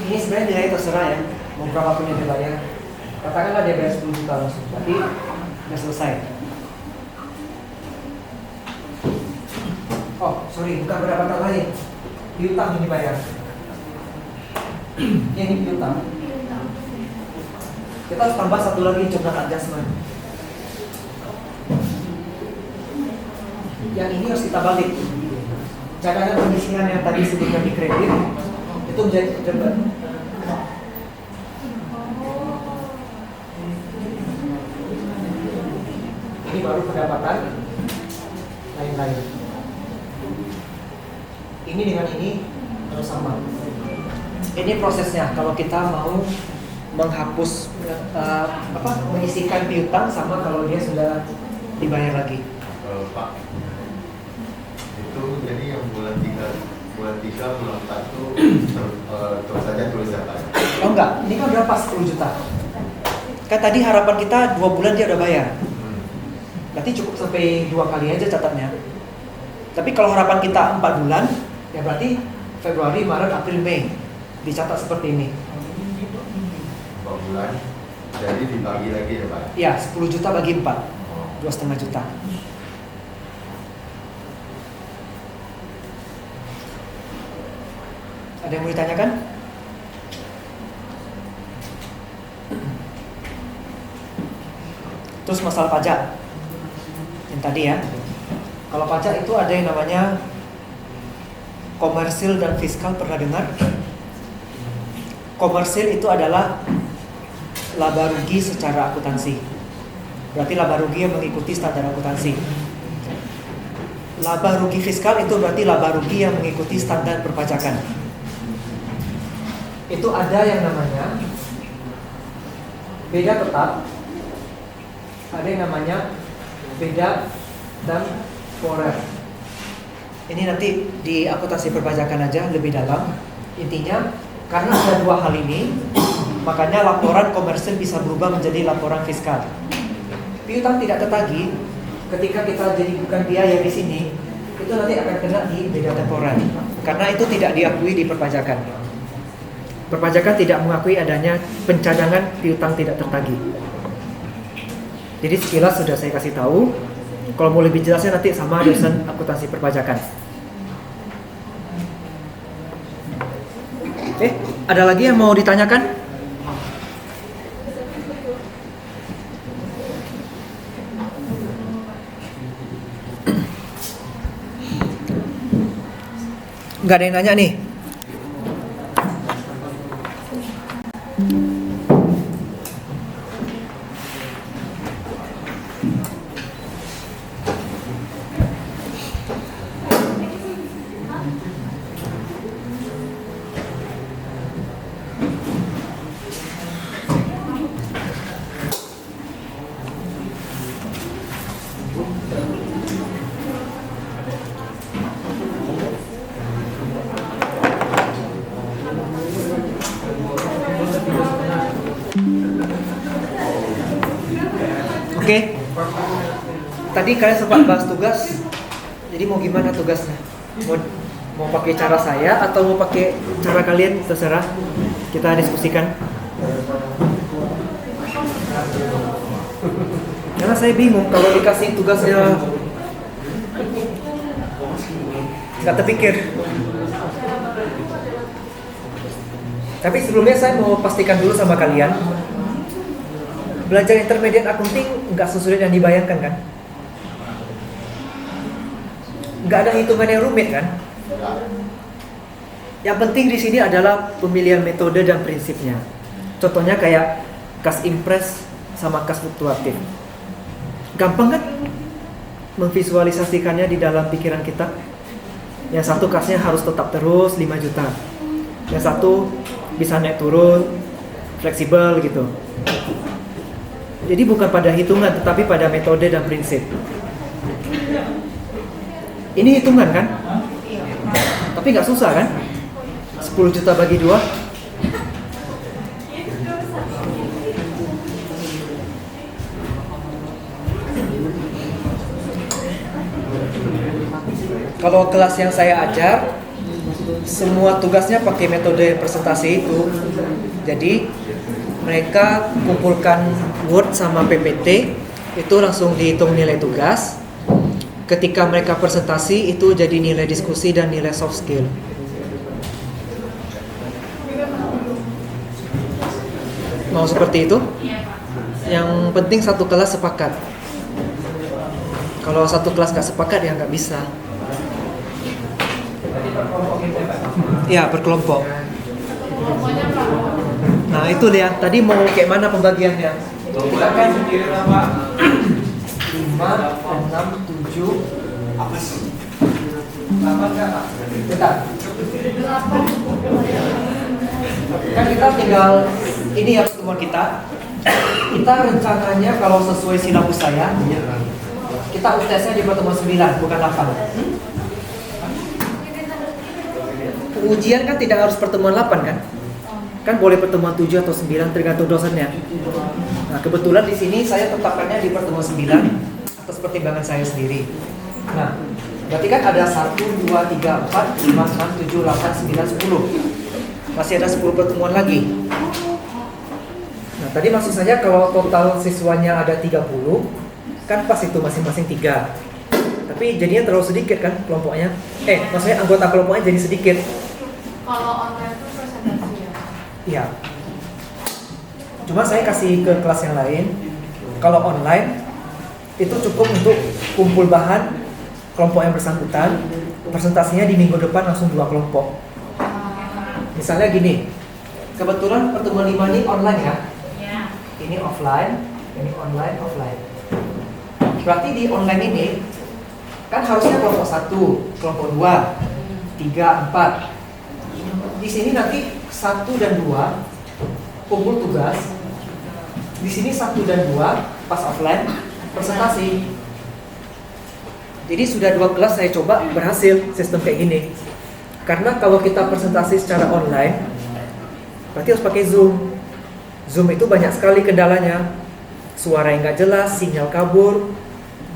Ini sebenarnya nilai terserah ya, mau berapa pun yang dibayar. Katakanlah dia bayar 10 juta langsung, berarti udah selesai. Oh, sorry, bukan pendapatan lain. Piutang yang dibayar. Ini piutang. Kita harus tambah satu lagi jumlah adjustment. Yang ini harus kita balik. Cadangan pengisian yang tadi sebutkan di kredit itu menjadi debit. Ini baru pendapatan lain-lain. Ini dengan ini harus sama. Ini prosesnya kalau kita mau menghapus mengisikan piutang sama kalau dia sudah dibayar lagi. Pak, itu jadi yang bulan 3, bulan 4 itu terus saja tulis apa? Oh enggak, ini kan berapa 10 juta. Kan tadi harapan kita 2 bulan dia udah bayar. Berarti cukup sampai 2 kali aja catatnya. Tapi kalau harapan kita 4 bulan, ya berarti Februari, Maret, April, Mei dicatat seperti ini. 4 bulan, jadi dibagi lagi ya Pak? Ya, 10 juta bagi 4, 2,5 juta. Ada yang mau ditanyakan? Terus masalah pajak yang tadi ya. Kalau pajak itu ada yang namanya komersil dan fiskal, pernah dengar? Komersil itu adalah laba rugi secara akuntansi. Berarti laba rugi yang mengikuti standar akuntansi. Laba rugi fiskal itu berarti laba rugi yang mengikuti standar perpajakan. Itu ada yang namanya beda tetap, ada yang namanya beda temporer. Ini nanti di akuntansi perpajakan aja lebih dalam. Intinya karena ada dua hal ini, makanya laporan komersil bisa berubah menjadi laporan fiskal. Piutang tidak tertagih ketika kita jadikan biaya di sini, itu nanti akan kena di beda temporer. Karena itu tidak diakui di perpajakan. Perpajakan tidak mengakui adanya pencadangan piutang tidak tertagih. Jadi sekilas sudah saya kasih tahu. Kalau mau lebih jelasnya nanti sama dosen akuntansi perpajakan. Oke, ada lagi yang mau ditanyakan? Nggak ada yang nanya nih. Oke. Tadi kalian sempat bahas tugas. Jadi mau gimana tugasnya? Mau pakai cara saya atau mau pakai cara kalian, terserah. Kita diskusikan. Karena saya bingung kalau dikasih tugasnya nggak terpikir. Tapi sebelumnya saya mau pastikan dulu sama kalian. Belajar intermediate accounting nggak sesulit yang dibayangkan kan? Nggak ada hitungan yang rumit kan? Yang penting di sini adalah pemilihan metode dan prinsipnya. Contohnya kayak kas impres sama kas fluktuatif. Gampang kan? Memvisualisasikannya di dalam pikiran kita. Yang satu kasnya harus tetap terus 5 juta. Yang satu bisa naik turun, fleksibel gitu. Jadi bukan pada hitungan, tetapi pada metode dan prinsip. Ini hitungan kan? Tapi nggak susah kan? 10 juta bagi 2. Kalau kelas yang saya ajar, semua tugasnya pakai metode presentasi itu. Jadi mereka kumpulkan Word sama PPT, itu langsung dihitung nilai tugas. Ketika mereka presentasi, itu jadi nilai diskusi dan nilai soft skill. Mau seperti itu? Yang penting satu kelas sepakat. Kalau satu kelas nggak sepakat ya nggak bisa. Berarti per kelompok gitu ya Pak? Ya, berkelompok. Nah, itu dia. Tadi mau kayak mana pembagiannya? Kita kan Sendiri lah Pak. 5, 6, 7. 8 nggak Pak? Bentar. Kan kita tinggal ini ya pertemuan kita. Kita rencananya kalau sesuai silabus saya, kita UTS-nya di pertemuan 9, bukan 8. Ujian kan tidak harus pertemuan 8 kan? Kan boleh pertemuan 7 atau 9 tergantung dosennya. Nah, kebetulan di sini saya tetapkannya di pertemuan 9 atas pertimbangan saya sendiri. Nah, berarti kan ada 1, 2, 3, 4, 5, 6, 7, 8, 9, 10. Masih ada 10 pertemuan lagi. Nah, tadi maksud saya kalau total siswanya ada 30, kan pas itu masing-masing 3. Tapi jadinya terlalu sedikit kan kelompoknya. Maksudnya anggota kelompoknya jadi sedikit. Kalau online itu presentasi ya? Iya. Cuma saya kasih ke kelas yang lain. Kalau online itu cukup untuk kumpul bahan kelompok yang bersangkutan. Presentasinya di minggu depan langsung 2 kelompok. Misalnya gini. Kebetulan pertemuan 5 ini online ya. Ya. Ini offline, ini online, offline. Berarti di online ini kan harusnya kelompok 1, kelompok 2, 3, 4. Di sini nanti 1 dan 2 kumpul tugas. Di sini 1 dan 2 pas offline presentasi. Jadi sudah 2 kelas saya coba berhasil sistem kayak gini. Karena kalau kita presentasi secara online, berarti harus pakai Zoom. Zoom itu banyak sekali kendalanya. Suara yang nggak jelas, sinyal kabur,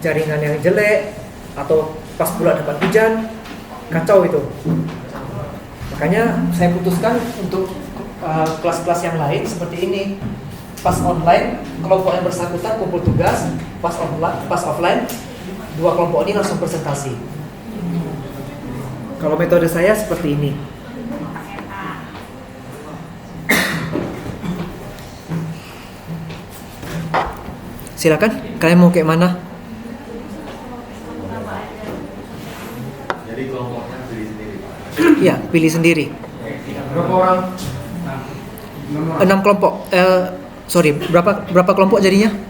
jaringan yang jelek, atau pas pula dapat hujan, kacau itu. Makanya saya putuskan untuk kelas-kelas yang lain seperti ini. Pas online, kelompok yang bersangkutan kumpul tugas. Pas offline, 2 kelompok ini langsung presentasi. Kalau metode saya seperti ini. Silakan, kalian mau kayak mana? Jadi kelompoknya pilih sendiri Pak. Iya, pilih sendiri. Berapa orang? 6 kelompok. Berapa kelompok jadinya? 1,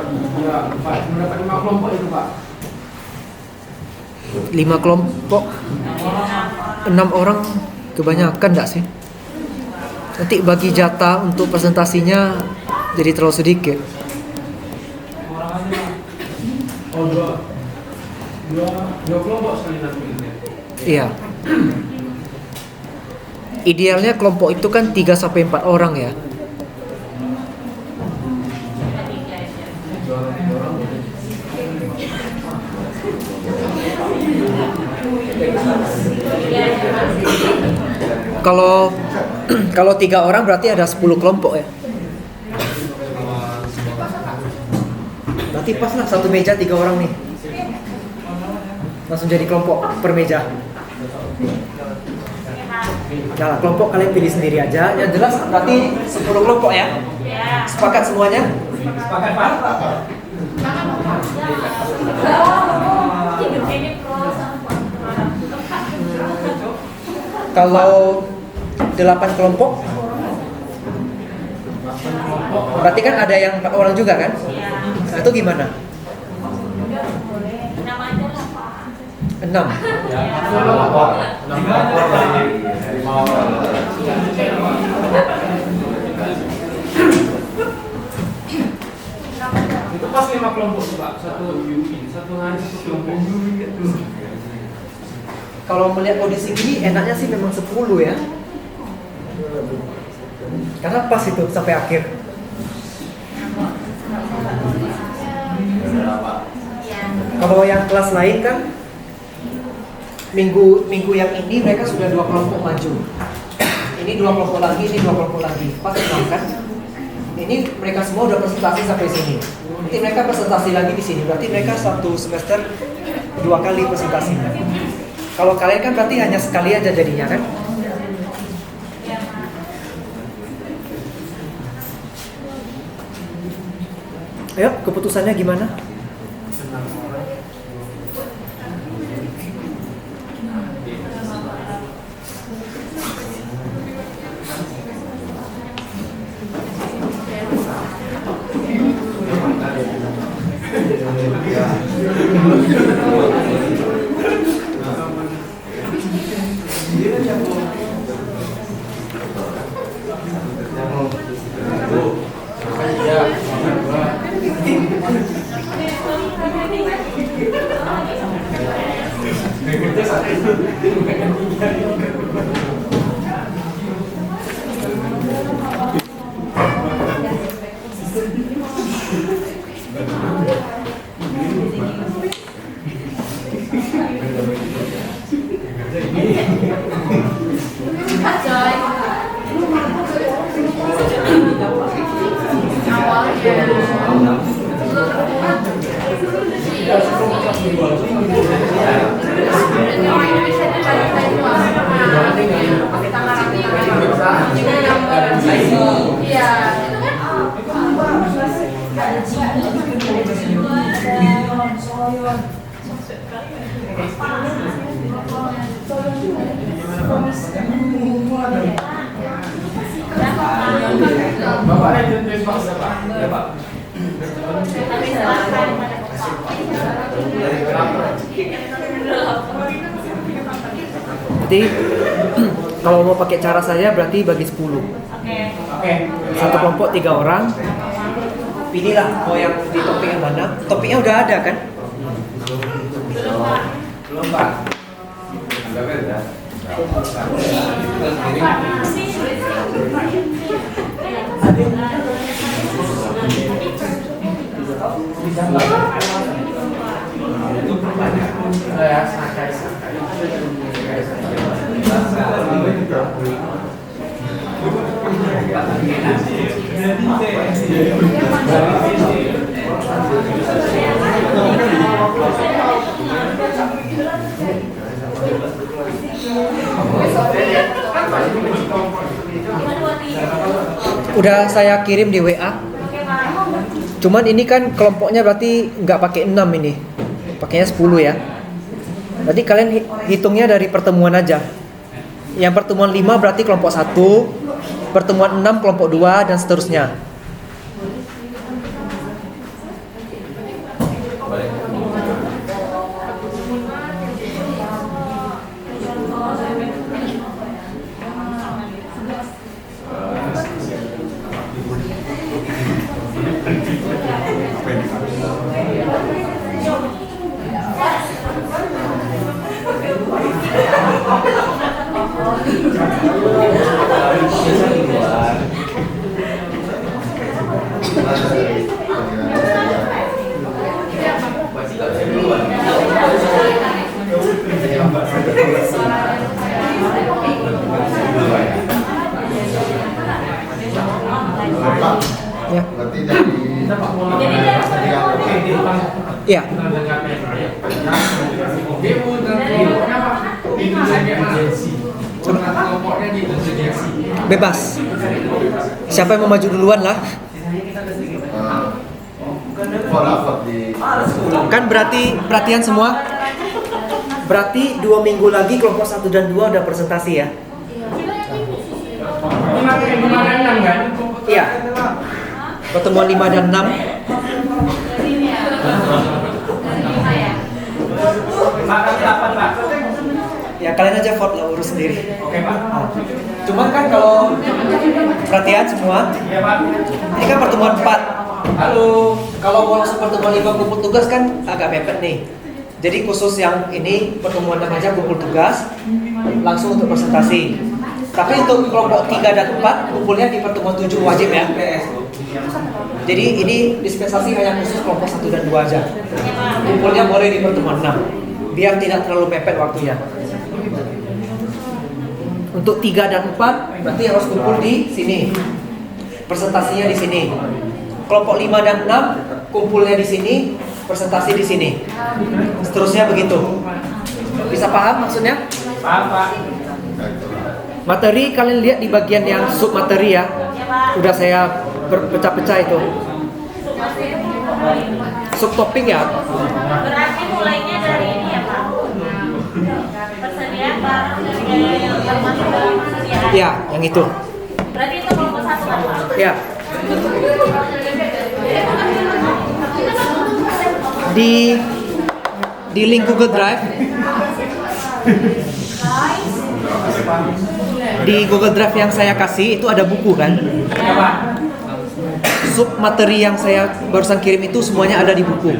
2, 3, 4. Mendapat 5 kelompok itu Pak. 5 kelompok. 6 orang kebanyakan enggak sih? Nanti bagi jatah untuk presentasinya jadi terlalu sedikit. Orang aja. Oh, 2 kelompok sekali nanti. Iya. Idealnya kelompok itu kan 3 sampai 4 orang ya. Kalau 3 orang berarti ada 10 kelompok ya. Berarti pas lah satu meja 3 orang nih. Langsung jadi kelompok per meja. Nah, kelompok kalian pilih sendiri aja. Yang jelas berarti 10 kelompok ya. Sepakat semuanya? Sepakat Pak? Kalau 8 kelompok, berarti kan ada yang 4 orang juga kan? Nah, itu gimana? 6. pas 5 kelompok tuh Pak, satu hari satu kelompok. Kalau melihat kondisi gini enaknya sih memang 10 ya. Karena pas itu sampai akhir. Kalau yang kelas lain kan minggu yang ini mereka sudah 2 kelompok maju. Ini 2 kelompok lagi, ini 2 kelompok lagi. Pas 6 kan? Ini mereka semua udah presentasi sampai sini. Nanti mereka presentasi lagi di sini. Berarti mereka satu semester 2 kali presentasinya. Kalau kalian kan berarti hanya sekali aja jadinya kan? Ayo, keputusannya gimana? Bapak ada tulis paksa Pak? Ya Pak. Jadi kalau mau pakai cara saya berarti bagi 10. Oke. Satu kelompok 3 orang. Pilihlah mau yang di topik yang mana. Topiknya udah ada kan? Belum Pak. Enggak beda. Udah saya kirim di WA. Cuman ini kan kelompoknya berarti nggak pakai 6 ini. Pakainya 10 ya. Berarti kalian hitungnya dari pertemuan aja. Yang pertemuan 5 berarti kelompok 1, pertemuan 6 kelompok 2 dan seterusnya. Ya. Berarti dari Iya. Bebas. Siapa yang mau maju duluan lah. Kan berarti perhatian semua. Berarti 2 minggu lagi kelompok 1 dan 2 udah presentasi ya. Iya. Pertemuan 5 dan 6. Ya kalian aja vote lah, urus sendiri. Oke Pak. Cuman kan kalau perhatian semua, Ya Pak. ini kan pertemuan 4. Halo. Kalau mau langsung pertemuan 5 kumpul tugas kan agak mepet nih. Jadi khusus yang ini pertemuan 6 aja kumpul tugas langsung untuk presentasi. Tapi untuk kelompok 3 dan 4 kumpulnya di pertemuan 7 wajib ya. Jadi ini dispensasi hanya khusus kelompok 1 dan 2 aja. Kumpulnya boleh di pertemuan 6 biar tidak terlalu mepet waktunya. Untuk 3 dan 4 berarti harus kumpul di sini. Presentasinya di sini. Kelompok 5 dan 6 kumpulnya di sini, presentasi di sini. Seterusnya begitu. Bisa paham maksudnya? Paham, Pak. Materi kalian lihat di bagian yang sub materi ya. Udah saya pecah-pecah itu. Subtopik ya. Berarti mulainya dari ini ya Pak. Persediaan barang termasuk dalam persediaan. Ya, yang itu. Berarti itu kelompok 1 kan Pak? Ya. Di link Google Drive. Di Google Drive yang saya kasih itu ada buku kan? Ya, Pak. Sub materi yang saya barusan kirim itu semuanya ada di buku.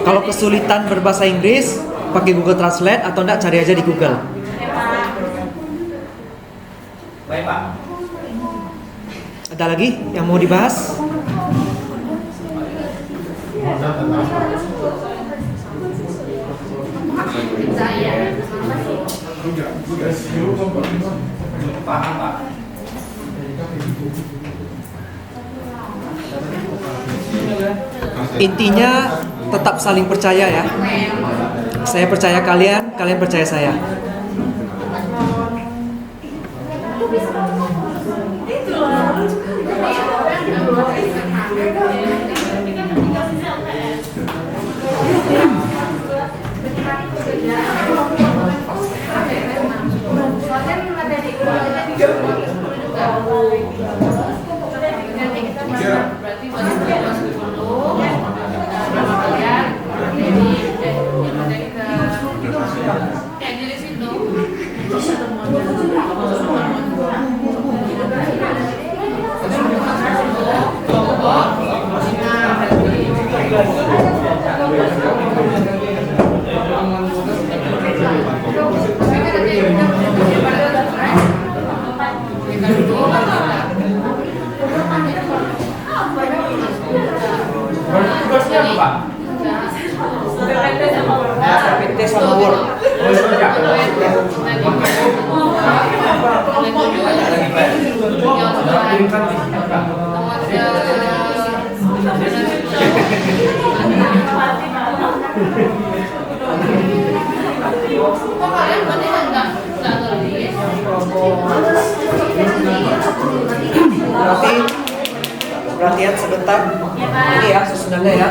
Kalau kesulitan berbahasa Inggris, pakai Google Translate atau enggak cari aja di Google. Baik, Pak. Ada lagi yang mau dibahas? Paham, Pak. Intinya tetap saling percaya ya. Saya percaya kalian, kalian percaya saya. Tugasnya apa, Pak? PT sama Word. Oh, itu ya. Kirimkan di sini, Pak. Berarti perhatian sebentar. Ini ya susunannya ya.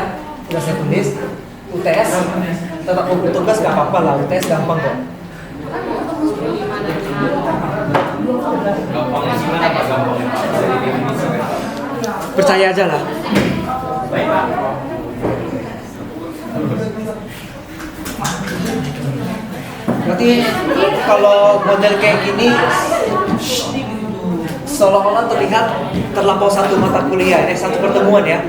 Udah saya tulis. UTS tetap kumpul tugas gak apa-apa lah. UTS gampang kok. Gampangnya gimana Pak? Gampangnya Pak? Bisa didefinisikan. Percaya aja lah. Baik, Pak. Berarti kalau model kayak gini seolah-olah terlihat terlampau satu mata kuliah, satu pertemuan ya.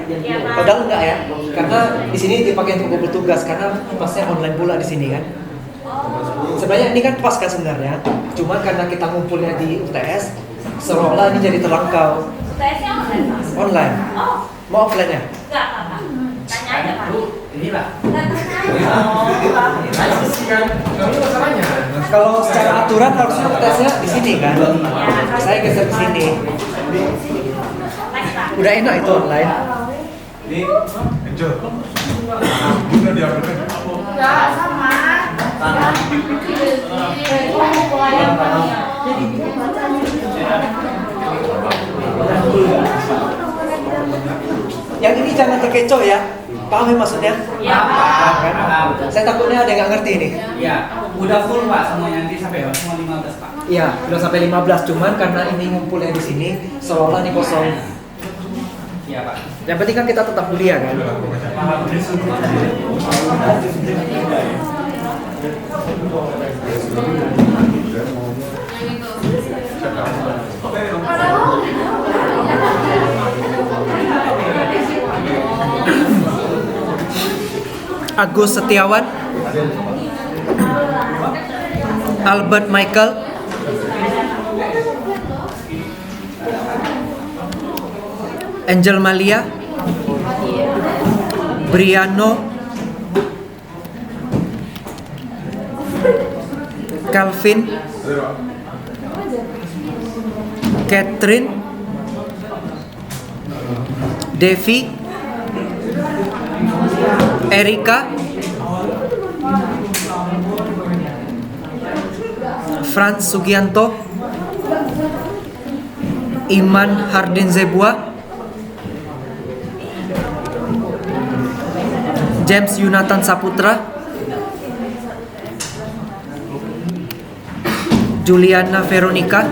Padahal enggak ya, karena di sini dipakai untuk kumpul tugas karena pasnya online pula di sini kan. Sebenarnya ini kan pas kan sebenarnya, cuma karena kita ngumpulnya di UTS, seolah-olah ini jadi terlangkau. UTS-nya online Pak? Online. Oh, Mau offline ya? enggak Pak. Tanya aja Pak. Bu, ini, Pak. Enggak tanya aja. Ayo sih kan. Ini masalahnya. Kalau secara aturan harusnya UTS-nya di sini kan. Saya geser ke sini. Next Pak. Udah enak itu online. Ini Angel. Gimana diambilkan? Enggak sama. Yang ini jangan terkecoh ya. Paham ya maksudnya? Iya Pak. Kan? Saya takutnya ada yang nggak ngerti ini. Iya, udah full Pak semuanya nanti sampai semua 15 Pak. Iya, udah sampai 15 cuman karena ini ngumpulnya di sini seolah-olah ini kosong. Iya Pak. Yang penting kan kita tetap kuliah kan. Agus Setiawan, Albert Michael, Angel Malia, Briano, Calvin, Catherine, Devi, Erika, Franz Sugianto, Iman Hardin Zebua, James Yunatan Saputra, Juliana Veronica,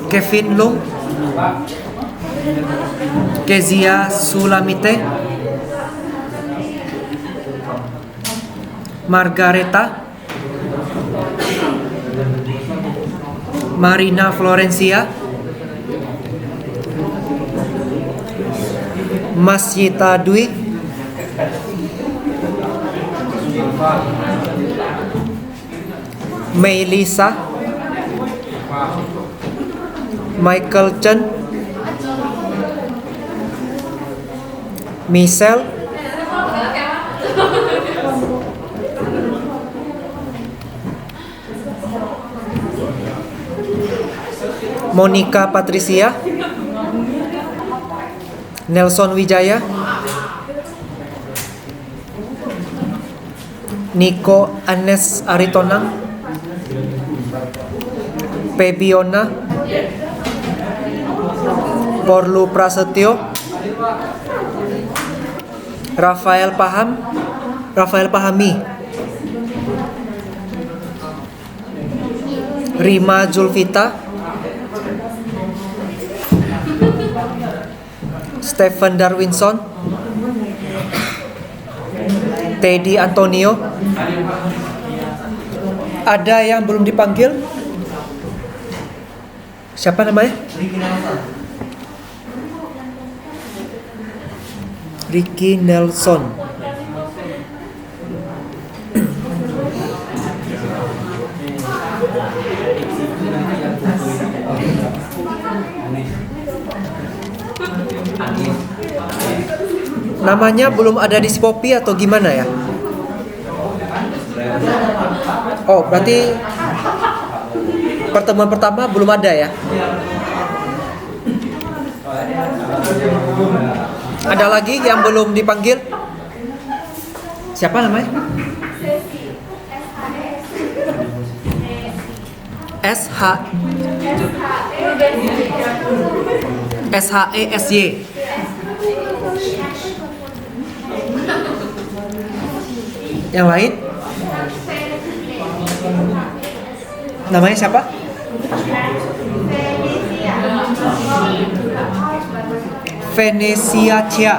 Kevin Lung, Kezia Sulamite, Margareta, Marina Florencia, Masyita Dwi, Melisa, Michael Chen, Michelle, Monica Patricia, Nelson Wijaya, Niko Anes Aritonang, Pebiona, Porlu Prasetyo, Rafael Pahami, Rima Julfita, Stephen Darwinson, Teddy Antonio. Ada yang belum dipanggil? Siapa namanya? Ricky Nelson. Namanya belum ada di Spopi atau gimana ya? Oh, berarti pertemuan pertama belum ada ya? Ada lagi yang belum dipanggil? Siapa namanya? SHESY. Yang lain? Namanya siapa? Venesia Cia.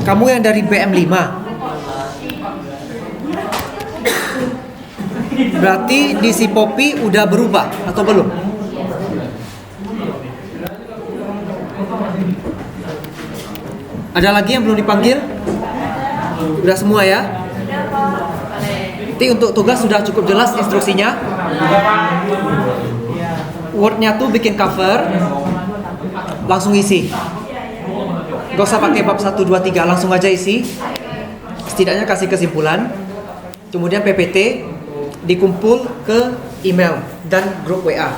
Kamu yang dari BM5. Berarti di si Popi udah berubah atau belum? Ada lagi yang belum dipanggil? Udah semua ya? Nanti untuk tugas sudah cukup jelas instruksinya. Word-nya tuh bikin cover, langsung isi. Gak usah pakai bab 1, 2, 3, langsung aja isi. Setidaknya kasih kesimpulan. Kemudian PPT dikumpul ke email dan grup WA.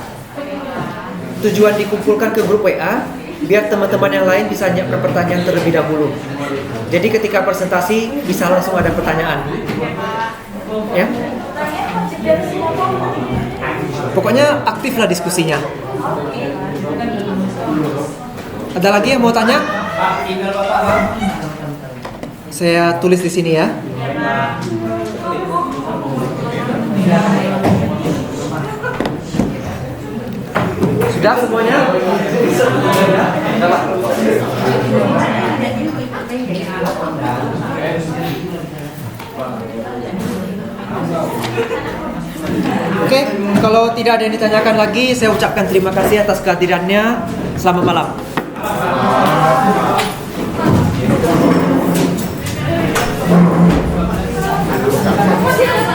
Tujuan dikumpulkan ke grup WA biar teman-teman yang lain bisa menyiapkan pertanyaan terlebih dahulu. Jadi ketika presentasi bisa langsung ada pertanyaan. Ya. Pokoknya aktiflah diskusinya. Ada lagi yang mau tanya? Saya tulis di sini ya. Sudah semuanya? Oke, kalau tidak ada yang ditanyakan lagi, saya ucapkan terima kasih atas kehadirannya. Selamat malam. sama.